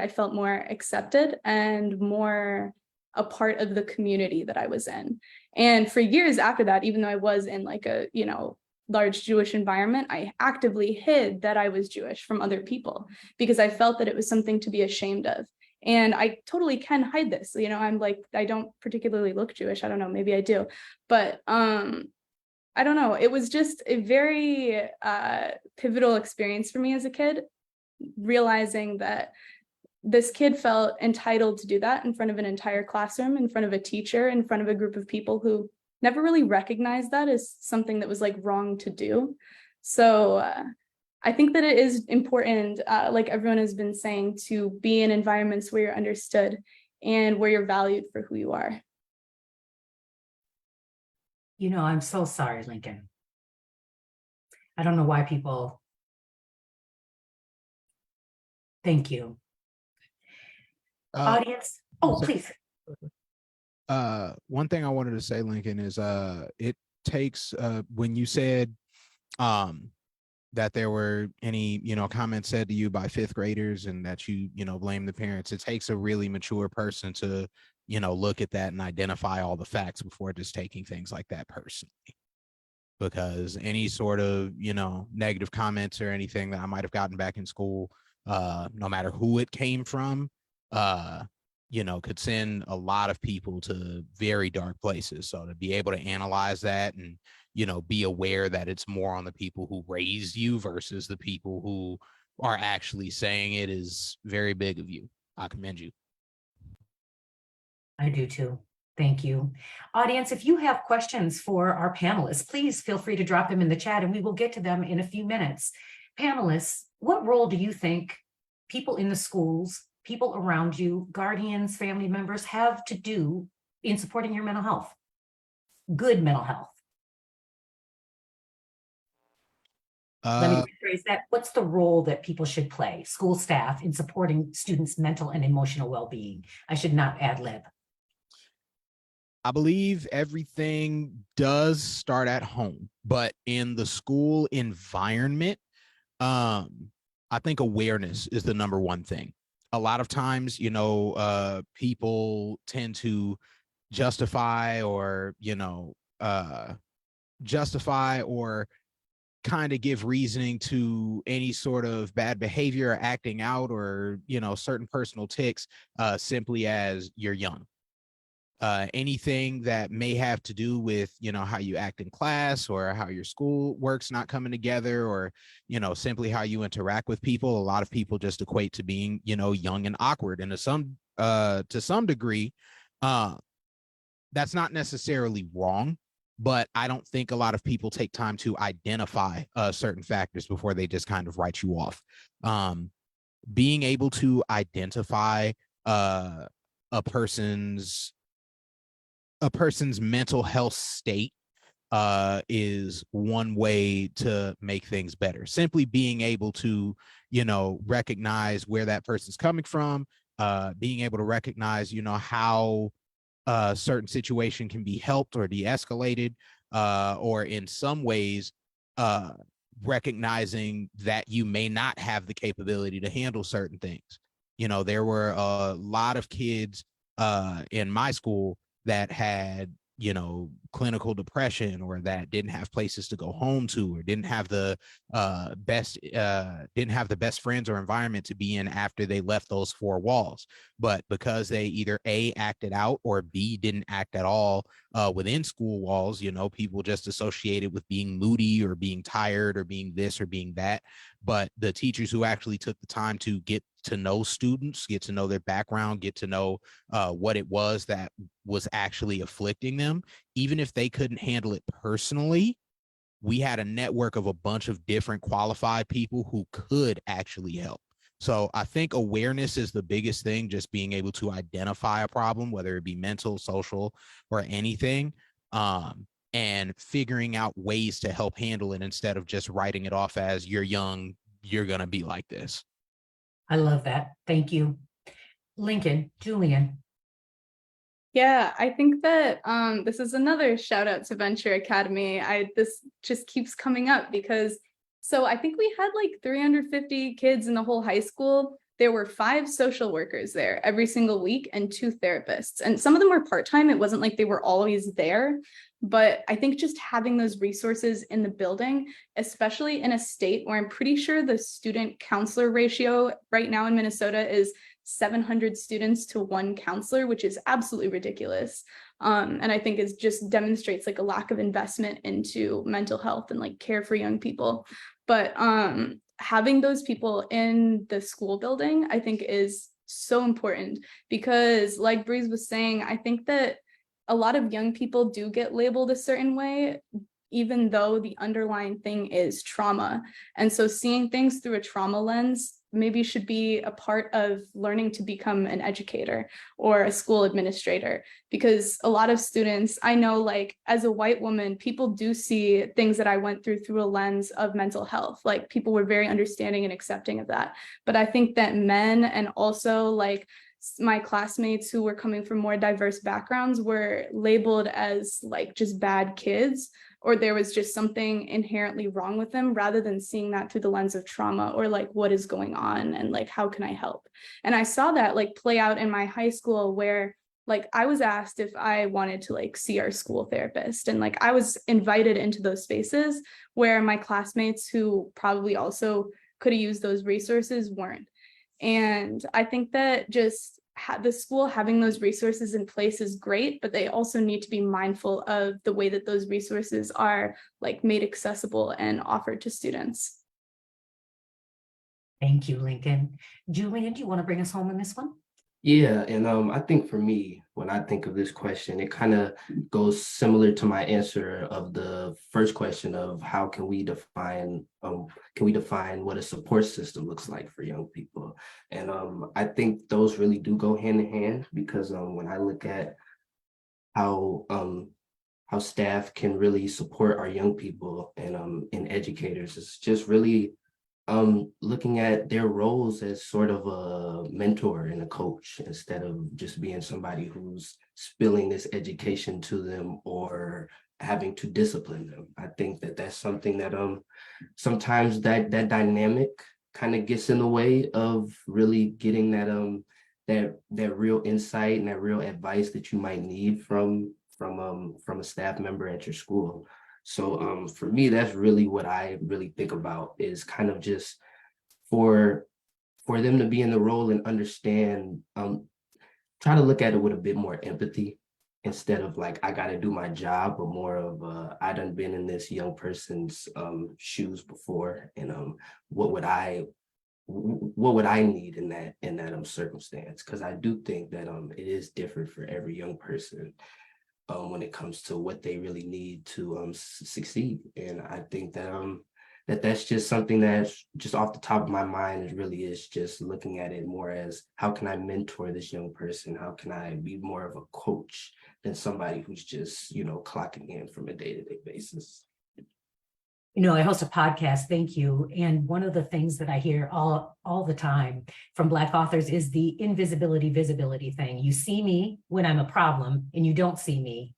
Speaker 6: felt more accepted and more a part of the community that I was in. And for years after that, even though I was in like a, you know, large Jewish environment, I actively hid that I was Jewish from other people because I felt that it was something to be ashamed of. And I totally can hide this. You know, I'm like, I don't particularly look Jewish. I don't know, maybe I do. But I don't know. It was just a very pivotal experience for me as a kid, realizing that this kid felt entitled to do that in front of an entire classroom, in front of a teacher, in front of a group of people who never really recognized that as something that was like wrong to do. So I think that it is important, like everyone has been saying, to be in environments where you're understood and where you're valued for who you are.
Speaker 2: You know, I'm so sorry, Lincoln. I don't know why people. Thank you. Audience. Oh, please.
Speaker 3: One thing I wanted to say, Lincoln, is it takes when you said that there were any, you know, comments said to you by 5th graders and that you know, blame the parents. It takes a really mature person to, you know, look at that and identify all the facts before just taking things like that personally. Because any sort of, you know, negative comments or anything that I might have gotten back in school, no matter who it came from, you know, could send a lot of people to very dark places. So to be able to analyze that and, you know, be aware that it's more on the people who raised you versus the people who are actually saying it is very big of you. I commend you.
Speaker 2: I do too. Thank you. Audience, if you have questions for our panelists, please feel free to drop them in the chat and we will get to them in a few minutes. Panelists, what role do you think people in the schools, people around you, guardians, family members have to do in supporting your mental health? Good mental health. Let me rephrase that. What's the role that people should play, school staff, in supporting students' mental and emotional well-being? I should not ad lib.
Speaker 3: I believe everything does start at home, but in the school environment, I think awareness is the number one thing. A lot of times, you know, people tend to justify or, you know, kind of give reasoning to any sort of bad behavior or acting out or, you know, certain personal tics simply as you're young. Anything that may have to do with, you know, how you act in class or how your school work's not coming together or, you know, simply how you interact with people. A lot of people just equate to being, you know, young and awkward. And to some degree, that's not necessarily wrong, but I don't think a lot of people take time to identify certain factors before they just kind of write you off. Being able to identify a person's mental health state is one way to make things better. Simply being able to, you know, recognize where that person's coming from, being able to recognize, you know, how a certain situation can be helped or de-escalated, or in some ways, recognizing that you may not have the capability to handle certain things. You know, there were a lot of kids in my school that had clinical depression, or that didn't have places to go home to, or didn't have the best friends or environment to be in after they left those four walls. But because they either A, acted out, or B, didn't act at all within school walls, people just associated with being moody or being tired or being this or being that. But the teachers who actually took the time to get to know students, get to know their background, get to know what it was that was actually afflicting them, even if they couldn't handle it personally, we had a network of a bunch of different qualified people who could actually help. So I think awareness is the biggest thing, just being able to identify a problem, whether it be mental, social, or anything, and figuring out ways to help handle it instead of just writing it off as you're young, you're going to be like this.
Speaker 2: I love that. Thank you. Lincoln, Julian.
Speaker 6: Yeah, I think that this is another shout out to Venture Academy. This just keeps coming up because I think we had like 350 kids in the whole high school. There were 5 social workers there every single week and 2 therapists. And some of them were part-time. It wasn't like they were always there. But I think just having those resources in the building, especially in a state where I'm pretty sure the student counselor ratio right now in Minnesota is 700 students to 1 counselor, which is absolutely ridiculous. And I think it just demonstrates like a lack of investment into mental health and like care for young people. But having those people in the school building, I think is so important because like Breeze was saying, I think that a lot of young people do get labeled a certain way, even though the underlying thing is trauma. And so seeing things through a trauma lens maybe should be a part of learning to become an educator or a school administrator, because a lot of students, I know, like as a white woman, people do see things that I went through a lens of mental health. Like people were very understanding and accepting of that. But I think that men and also like my classmates who were coming from more diverse backgrounds were labeled as like just bad kids, or there was just something inherently wrong with them, rather than seeing that through the lens of trauma or like what is going on and like how can I help. And I saw that like play out in my high school, where like I was asked if I wanted to like see our school therapist, and like I was invited into those spaces where my classmates who probably also could have used those resources weren't. And I think that just the school having those resources in place is great, but they also need to be mindful of the way that those resources are like made accessible and offered to students.
Speaker 2: Thank you, Lincoln. Julian, do you want to bring us home in this one?
Speaker 7: Yeah, and I think for me, when I think of this question, it kind of goes similar to my answer of the first question of how can we define what a support system looks like for young people. And I think those really do go hand in hand, because when I look at how staff can really support our young people and educators, it's just really looking at their roles as sort of a mentor and a coach, instead of just being somebody who's spilling this education to them or having to discipline them. I think that that's something that sometimes that dynamic kind of gets in the way of really getting that real insight and that real advice that you might need from a staff member at your school. So for me, that's really what I really think about, is kind of just for them to be in the role and understand, try to look at it with a bit more empathy, instead of like, I got to do my job, but more of I done been in this young person's shoes before, and what would I need in that circumstance? Because I do think that it is different for every young person. When it comes to what they really need to succeed. And I think that that's just something that's just off the top of my mind. It really is just looking at it more as, how can I mentor this young person? How can I be more of a coach than somebody who's just, clocking in from a day-to-day basis?
Speaker 2: I host a podcast, thank you. And one of the things that I hear all the time from Black authors is the invisibility, visibility thing. You see me when I'm a problem, and you don't see me,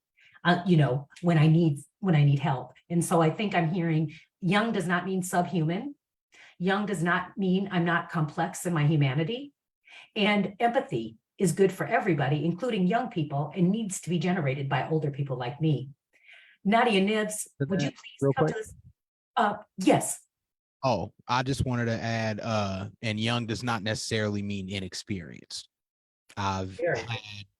Speaker 2: when I need help. And so I think I'm hearing young does not mean subhuman. Young does not mean I'm not complex in my humanity. And empathy is good for everybody, including young people, and needs to be generated by older people like me. Nadia Nibs, would you please
Speaker 3: real
Speaker 2: come
Speaker 3: quick?
Speaker 2: to us? Yes.
Speaker 3: Oh, I just wanted to add, and young does not necessarily mean inexperienced.
Speaker 2: Very good.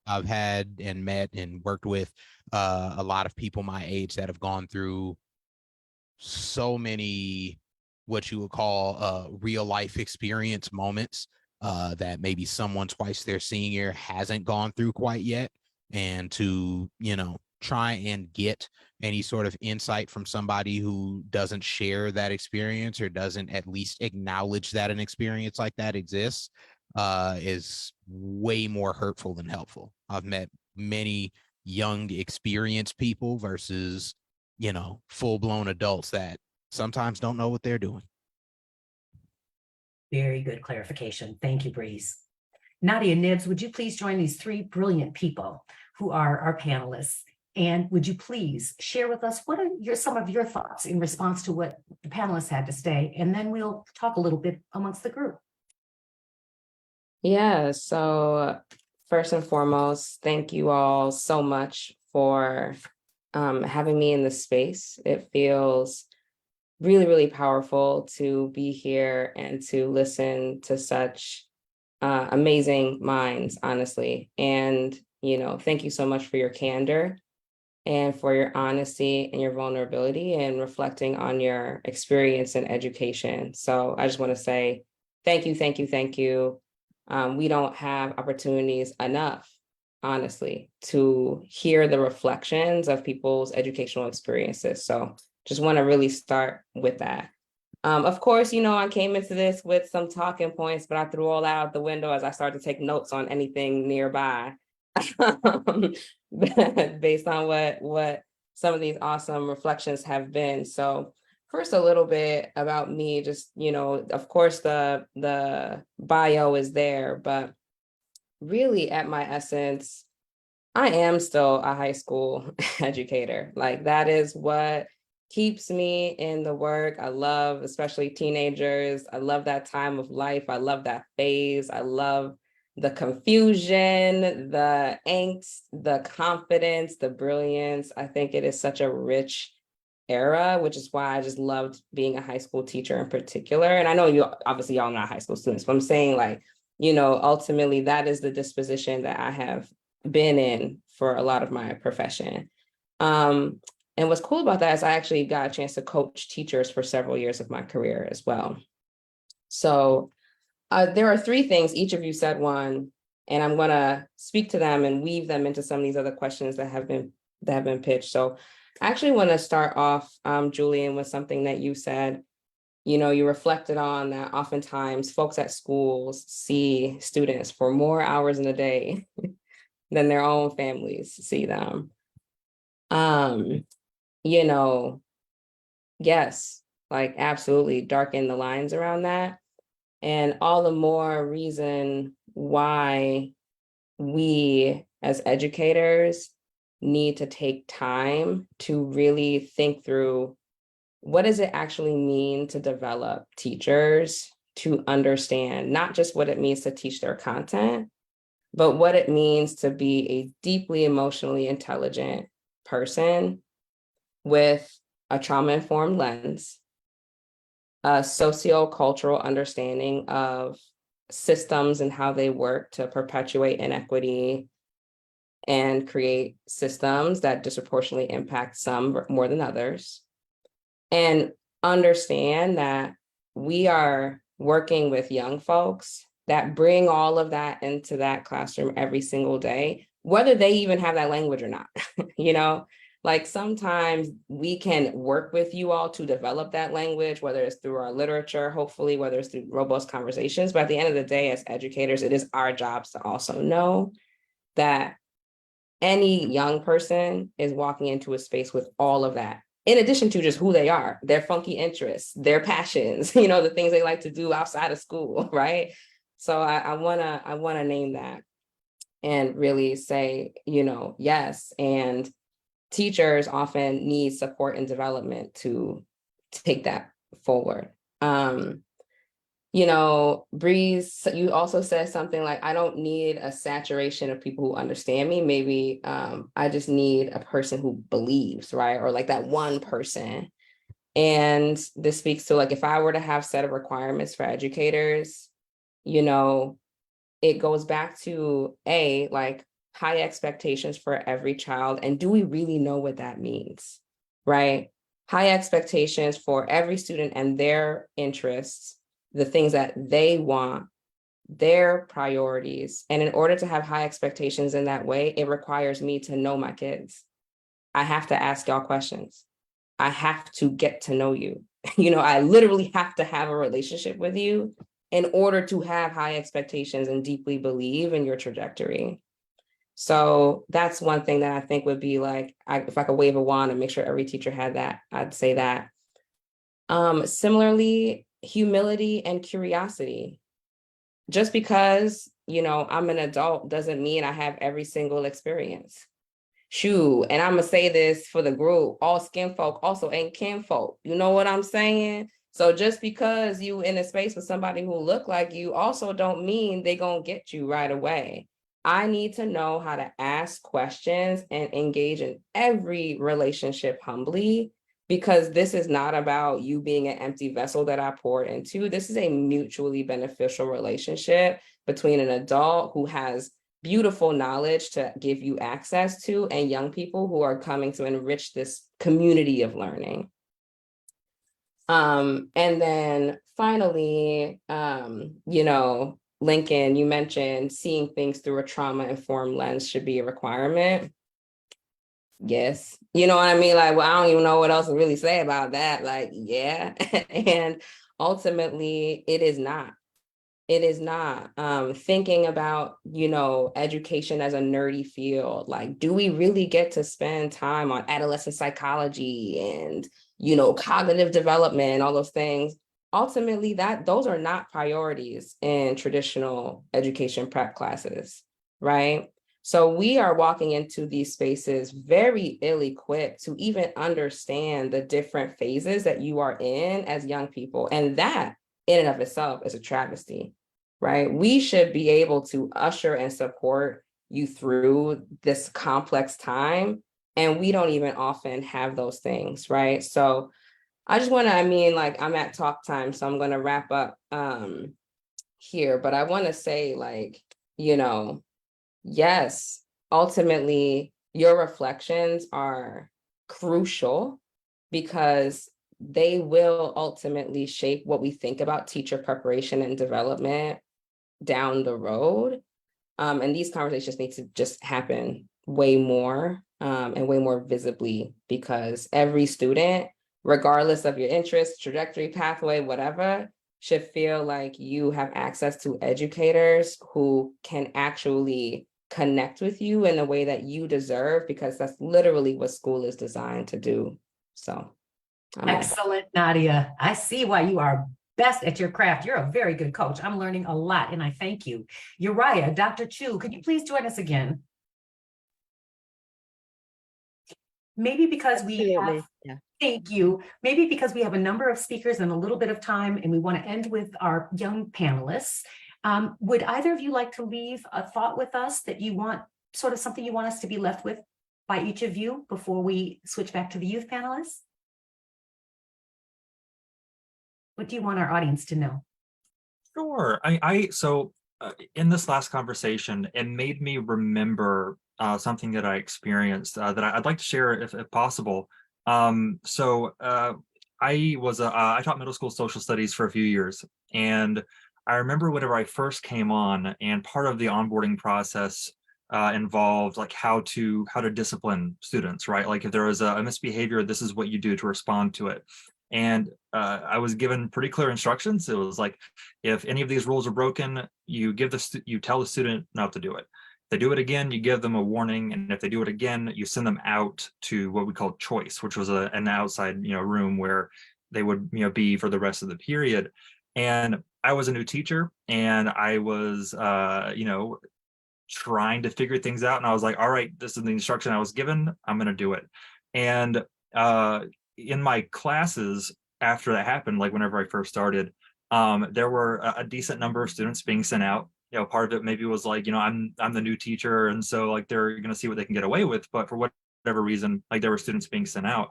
Speaker 3: I've had and met and worked with a lot of people my age that have gone through so many what you would call real life experience moments that maybe someone twice their senior hasn't gone through quite yet. And to, try and get any sort of insight from somebody who doesn't share that experience or doesn't at least acknowledge that an experience like that exists is way more hurtful than helpful. I've met many young, experienced people versus, full-blown adults that sometimes don't know what they're doing.
Speaker 2: Very good clarification. Thank you, Breeze. Nadia Nibs, would you please join these three brilliant people who are our panelists? And would you please share with us what are some of your thoughts in response to what the panelists had to say? And then we'll talk a little bit amongst the group.
Speaker 9: Yeah, so first and foremost, thank you all so much for having me in this space. It feels really, really powerful to be here and to listen to such amazing minds, honestly. And, thank you so much for your candor and for your honesty and your vulnerability and reflecting on your experience in education. So I just want to say thank you, thank you, thank you. We don't have opportunities enough, honestly, to hear the reflections of people's educational experiences. So just want to really start with that. Of course, I came into this with some talking points, but I threw all that out the window as I started to take notes on anything nearby based on what some of these awesome reflections have been. So first, a little bit about me, just, of course, the bio is there, but really at my essence, I am still a high school educator. Like that is what keeps me in the work. I love, especially teenagers. I love that time of life. I love that phase. I love the confusion, the angst, the confidence, the brilliance. I think it is such a rich era, which is why I just loved being a high school teacher in particular. And I know y'all not high school students, but I'm saying ultimately that is the disposition that I have been in for a lot of my profession. And what's cool about that is I actually got a chance to coach teachers for several years of my career as well. So there are three things, each of you said one, and I'm gonna speak to them and weave them into some of these other questions that have been pitched. So I actually want to start off, Julian, with something that you said. You reflected on that oftentimes folks at schools see students for more hours in a day than their own families see them. Yes, absolutely darken the lines around that. And all the more reason why we as educators need to take time to really think through what does it actually mean to develop teachers to understand not just what it means to teach their content, but what it means to be a deeply emotionally intelligent person with a trauma-informed lens, a socio-cultural understanding of systems and how they work to perpetuate inequity and create systems that disproportionately impact some more than others, and understand that we are working with young folks that bring all of that into that classroom every single day, whether they even have that language or not. Sometimes we can work with you all to develop that language, whether it's through our literature, hopefully, whether it's through robust conversations. But at the end of the day, as educators, it is our jobs to also know that any young person is walking into a space with all of that, in addition to just who they are, their funky interests, their passions, the things they like to do outside of school, right? So I wanna name that and really say, yes. And teachers often need support and development to take that forward. You know, Breeze, you also said something like, I don't need a saturation of people who understand me. Maybe I just need a person who believes, right? Or like that one person. And this speaks to like, if I were to have set of requirements for educators, you know, it goes back to like high expectations for every child. And do we really know what that means, right? High expectations for every student and their interests, the things that they want, their priorities. And in order to have high expectations in that way, it requires me to know my kids. I have to ask y'all questions. I have to get to know you. You know, I literally have to have a relationship with you in order to have high expectations and deeply believe in your trajectory. So that's one thing that I think would be like, if I could wave a wand and make sure every teacher had that, I'd say that. Similarly, humility and curiosity. Just because, you know, I'm an adult doesn't mean I have every single experience. Shoo, and I'm gonna say this for the group, all skin folk also ain't kinfolk. You know what I'm saying? So just because you in a space with somebody who look like you also don't mean they gonna get you right away. I need to know how to ask questions and engage in every relationship humbly, because this is not about you being an empty vessel that I poured into. This is a mutually beneficial relationship between an adult who has beautiful knowledge to give you access to and young people who are coming to enrich this community of learning. And then finally, you know, Lincoln, you mentioned seeing things through a trauma-informed lens should be a requirement. Yes. You know what I mean? Like, well, I don't even know what else to really say about that. Like, yeah. And ultimately, it is not. It is not. Thinking about, you know, education as a nerdy field, like, do we really get to spend time on adolescent psychology and, you know, cognitive development and all those things? Ultimately, those are not priorities in traditional education prep classes, right? So we are walking into these spaces very ill-equipped to even understand the different phases that you are in as young people. And that in and of itself is a travesty, right? We should be able to usher and support you through this complex time. And we don't even often have those things, right? So I just want to, I mean, like, I'm at talk time, so I'm going to wrap up here, but I want to say, like, you know, yes, ultimately, your reflections are crucial because they will ultimately shape what we think about teacher preparation and development down the road. And these conversations need to just happen way more and way more visibly, because every student, regardless of your interest, trajectory, pathway, whatever, should feel like you have access to educators who can actually connect with you in the way that you deserve, because that's literally what school is designed to do. So.
Speaker 2: Excellent, Nadia. I see why you are best at your craft. You're a very good coach. I'm learning a lot and I thank you. Uriah, Dr. Chu, could you please join us again? Maybe because we have, thank you. Maybe because we have a number of speakers and a little bit of time and we want to end with our young panelists. Would either of you like to leave a thought with us that you want, sort of something you want us to be left with by each of you before we switch back to the youth panelists? What do you want our audience to know?
Speaker 8: Sure. So in this last conversation, it made me remember something that I experienced that I'd like to share if possible. I taught middle school social studies for a few years, and I remember whenever I first came on, and part of the onboarding process involved like how to discipline students, right? Like if there was a misbehavior, this is what you do to respond to it. And I was given pretty clear instructions. It was like, if any of these rules are broken, you tell the student not to do it. If they do it again, you give them a warning. And if they do it again, you send them out to what we call choice, which was an outside, room where they would, be for the rest of the period. And I was a new teacher, and I was, trying to figure things out. And I was like, all right, this is the instruction I was given. I'm going to do it. And in my classes, after that happened, like whenever I first started, there were a decent number of students being sent out. Part of it maybe was like, I'm the new teacher, and so like they're going to see what they can get away with. But for whatever reason, like there were students being sent out,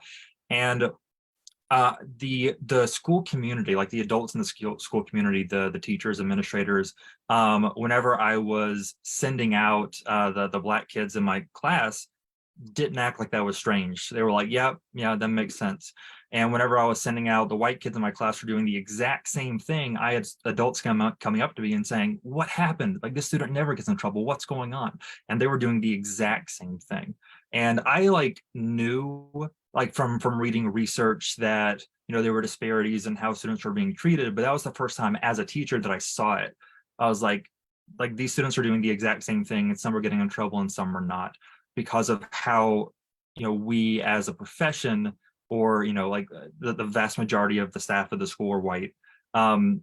Speaker 8: and the school community, like the adults in the school community, the teachers, administrators, whenever I was sending out the Black kids in my class, didn't act like that was strange. They were like, yeah, that makes sense. And whenever I was sending out the white kids in my class for doing the exact same thing, I had adults coming up to me and saying, what happened? Like, this student never gets in trouble. What's going on? And they were doing the exact same thing. And I like knew, like from reading research, that there were disparities in how students were being treated, but that was the first time as a teacher that I saw it. I was like these students are doing the exact same thing, and some are getting in trouble and some are not, because of how we as a profession, or like the vast majority of the staff of the school are white,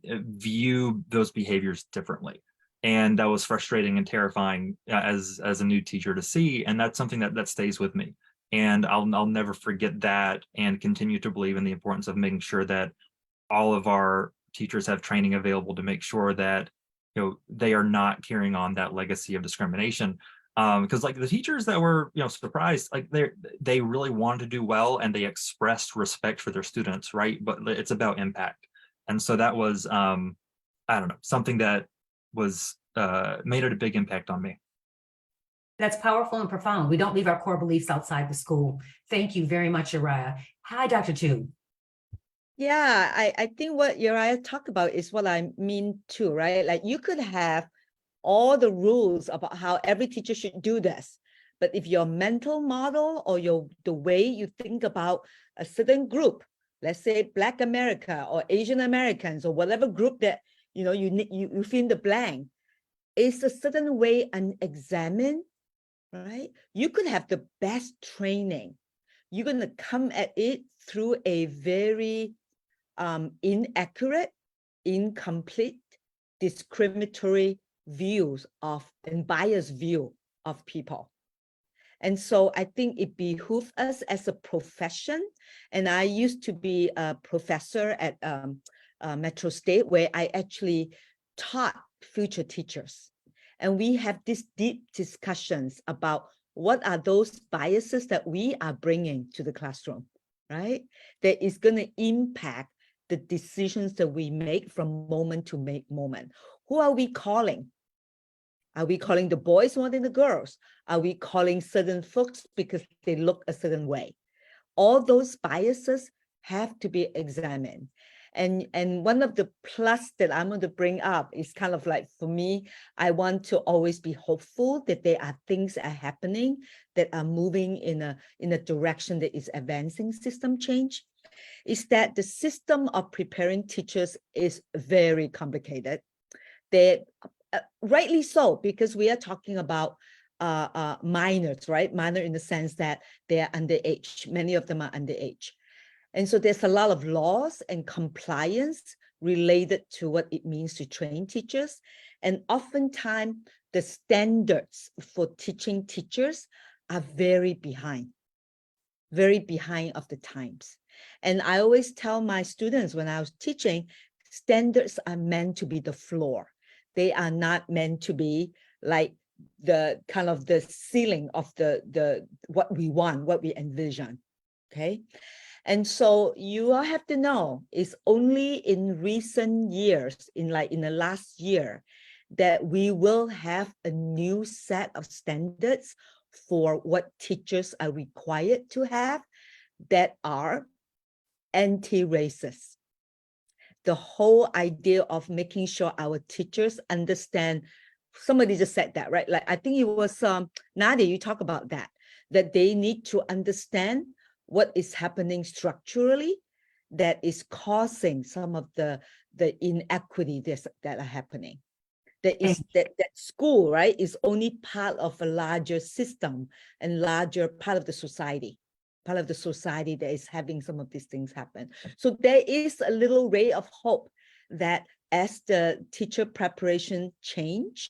Speaker 8: view those behaviors differently. And that was frustrating and terrifying as a new teacher to see. And that's something that stays with me. And I'll never forget that, and continue to believe in the importance of making sure that all of our teachers have training available to make sure that they are not carrying on that legacy of discrimination. Because like the teachers that were surprised, like they really wanted to do well, and they expressed respect for their students, right? But it's about impact. And so that was I don't know, something that was made it a big impact on me.
Speaker 2: That's powerful and profound. We don't leave our core beliefs outside the school. Thank you very much, Uriah. Hi, Dr. Chu.
Speaker 5: Yeah, I think what Uriah talked about is what I mean too, right? Like you could have all the rules about how every teacher should do this, but if your mental model or the way you think about a certain group, let's say Black America or Asian Americans or whatever group that you fill in the blank, is a certain way unexamined, right? You could have the best training. You're going to come at it through a very inaccurate, incomplete, discriminatory views of and biased view of people. And so I think it behooves us as a profession. And I used to be a professor at Metro State, where I actually taught future teachers. And we have these deep discussions about what are those biases that we are bringing to the classroom, right? That is going to impact the decisions that we make from moment to moment. Who are we calling? Are we calling the boys more than the girls? Are we calling certain folks because they look a certain way? All those biases have to be examined. And one of the plus that I'm going to bring up is kind of like, for me, I want to always be hopeful that there are things that are happening that are moving in a direction that is advancing system change. Is that the system of preparing teachers is very complicated. They rightly so, because we are talking about minors, right? Minor in the sense that they are underage. Many of them are underage. And so there's a lot of laws and compliance related to what it means to train teachers. And oftentimes the standards for teaching teachers are very behind of the times. And I always tell my students when I was teaching, standards are meant to be the floor. They are not meant to be like the kind of the ceiling of the what we want, what we envision, okay? And so you all have to know, it's only in recent years, in the last year, that we will have a new set of standards for what teachers are required to have that are anti-racist. The whole idea of making sure our teachers understand, somebody just said that, right? Like, I think it was Nadia, you talk about that they need to understand what is happening structurally that is causing some of the inequity that are happening. That is that school, right, is only part of a larger system and larger part of the society that is having some of these things happen. So there is a little ray of hope that as the teacher preparation change,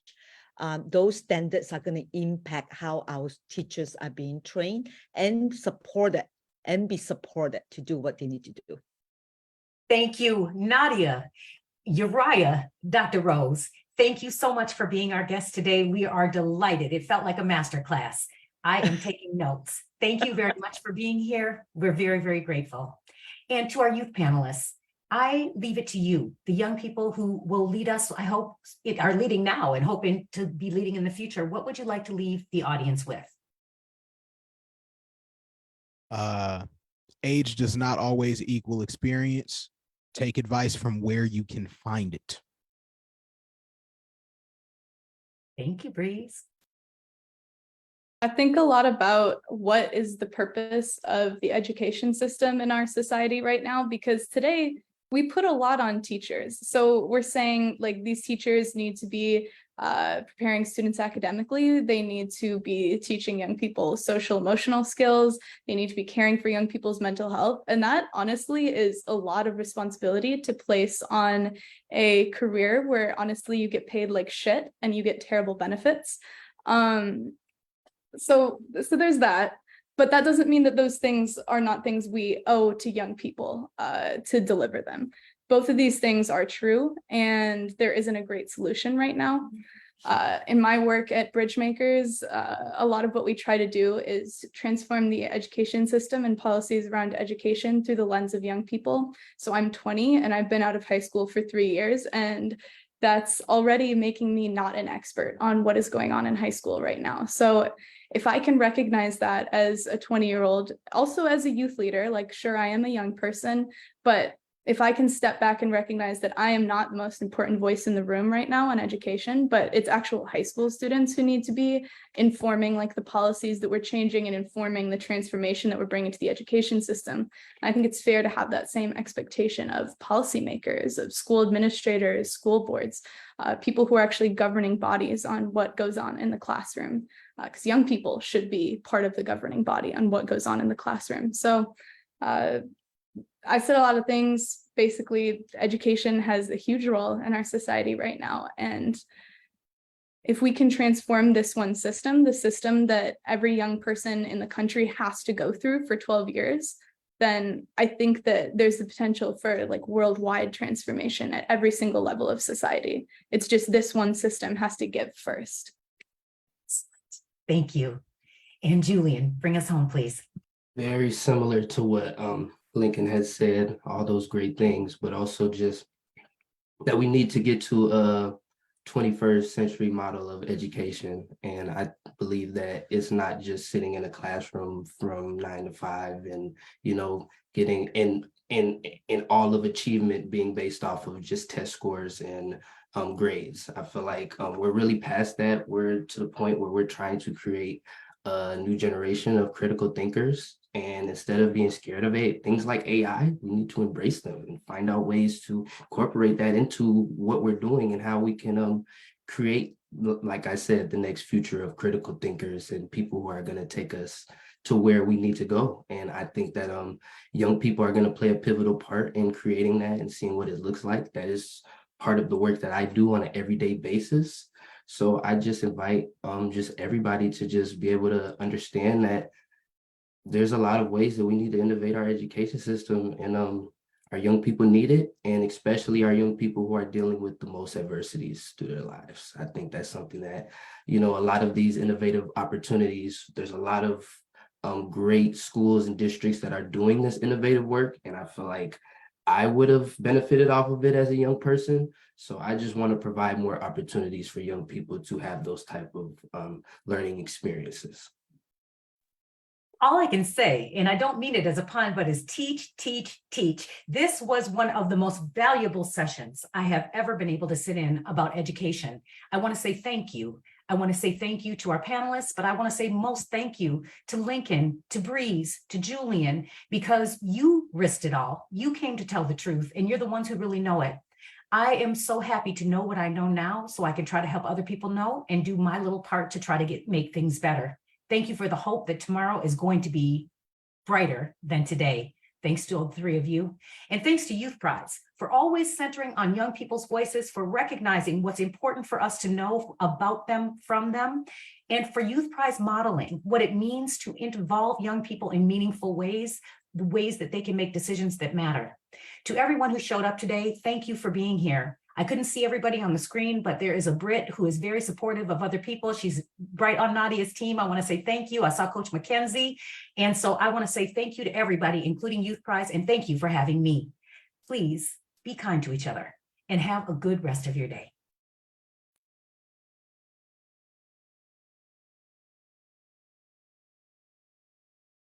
Speaker 5: those standards are going to impact how our teachers are being trained and be supported to do what they need to do.
Speaker 2: Thank you, Nadia. Uriah, Dr. Rose, thank you so much for being our guest today. We are delighted. It felt like a masterclass. I am taking notes. Thank you very much for being here. We're very, very grateful. And to our youth panelists, I leave it to you, the young people who will lead us, I hope are leading now and hoping to be leading in the future. What would you like to leave the audience with?
Speaker 3: Age does not always equal experience. Take advice from where you can find it.
Speaker 2: Thank you, Breeze.
Speaker 6: I think a lot about what is the purpose of the education system in our society right now, because today we put a lot on teachers. So we're saying like these teachers need to be preparing students academically. They need to be teaching young people social emotional skills. They need to be caring for young people's mental health. And that honestly is a lot of responsibility to place on a career where honestly you get paid like shit and you get terrible benefits. So there's that, but that doesn't mean that those things are not things we owe to young people to deliver them. Both of these things are true, and there isn't a great solution right now. In my work at Bridgemakers, a lot of what we try to do is transform the education system and policies around education through the lens of young people. So I'm 20 and I've been out of high school for 3 years, and that's already making me not an expert on what is going on in high school right now. So if I can recognize that as a 20-year-old, also as a youth leader, like sure, I am a young person, but if I can step back and recognize that I am not the most important voice in the room right now on education, but it's actual high school students who need to be informing like the policies that we're changing and informing the transformation that we're bringing to the education system. I think it's fair to have that same expectation of policymakers, of school administrators, school boards, people who are actually governing bodies on what goes on in the classroom, because young people should be part of the governing body on what goes on in the classroom. So I've said a lot of things. Basically, education has a huge role in our society right now. And if we can transform this one system, the system that every young person in the country has to go through for 12 years, then I think that there's the potential for like worldwide transformation at every single level of society. It's just this one system has to give first.
Speaker 2: Thank you. And Julian, bring us home, please.
Speaker 7: Very similar to what Lincoln has said, all those great things, but also just that we need to get to a 21st century model of education. And I believe that it's not just sitting in a classroom from 9 to 5 and, you know, getting in all of achievement being based off of just test scores and grades. I feel like we're really past that. We're to the point where we're trying to create a new generation of critical thinkers. And instead of being scared of it, things like AI, we need to embrace them and find out ways to incorporate that into what we're doing and how we can create, like I said, the next future of critical thinkers and people who are going to take us to where we need to go. And I think that young people are going to play a pivotal part in creating that and seeing what it looks like. That is part of the work that I do on an everyday basis. So I just invite just everybody to just be able to understand that there's a lot of ways that we need to innovate our education system, and our young people need it, and especially our young people who are dealing with the most adversities through their lives. I think that's something that, you know, a lot of these innovative opportunities, there's a lot of great schools and districts that are doing this innovative work, and I feel like I would have benefited off of it as a young person. So I just want to provide more opportunities for young people to have those type of learning experiences.
Speaker 2: All I can say, and I don't mean it as a pun, but is teach, teach, teach. This was one of the most valuable sessions I have ever been able to sit in about education. I want to say thank you. I want to say thank you to our panelists, but I want to say most thank you to Lincoln, to Breeze, to Julian, because you risked it all. You came to tell the truth, and you're the ones who really know it. I am so happy to know what I know now so I can try to help other people know and do my little part to try to make things better. Thank you for the hope that tomorrow is going to be brighter than today. Thanks to all three of you. And thanks to Youth Prize for always centering on young people's voices, for recognizing what's important for us to know about them, from them, and for Youth Prize modeling what it means to involve young people in meaningful ways the ways that they can make decisions that matter. To everyone who showed up today, thank you for being here. I couldn't see everybody on the screen, but there is a Brit who is very supportive of other people. She's right on Nadia's team. I want to say thank you. I saw Coach Mackenzie. And so I want to say thank you to everybody, including Youth Prize, and thank you for having me. Please be kind to each other and have a good rest of your day.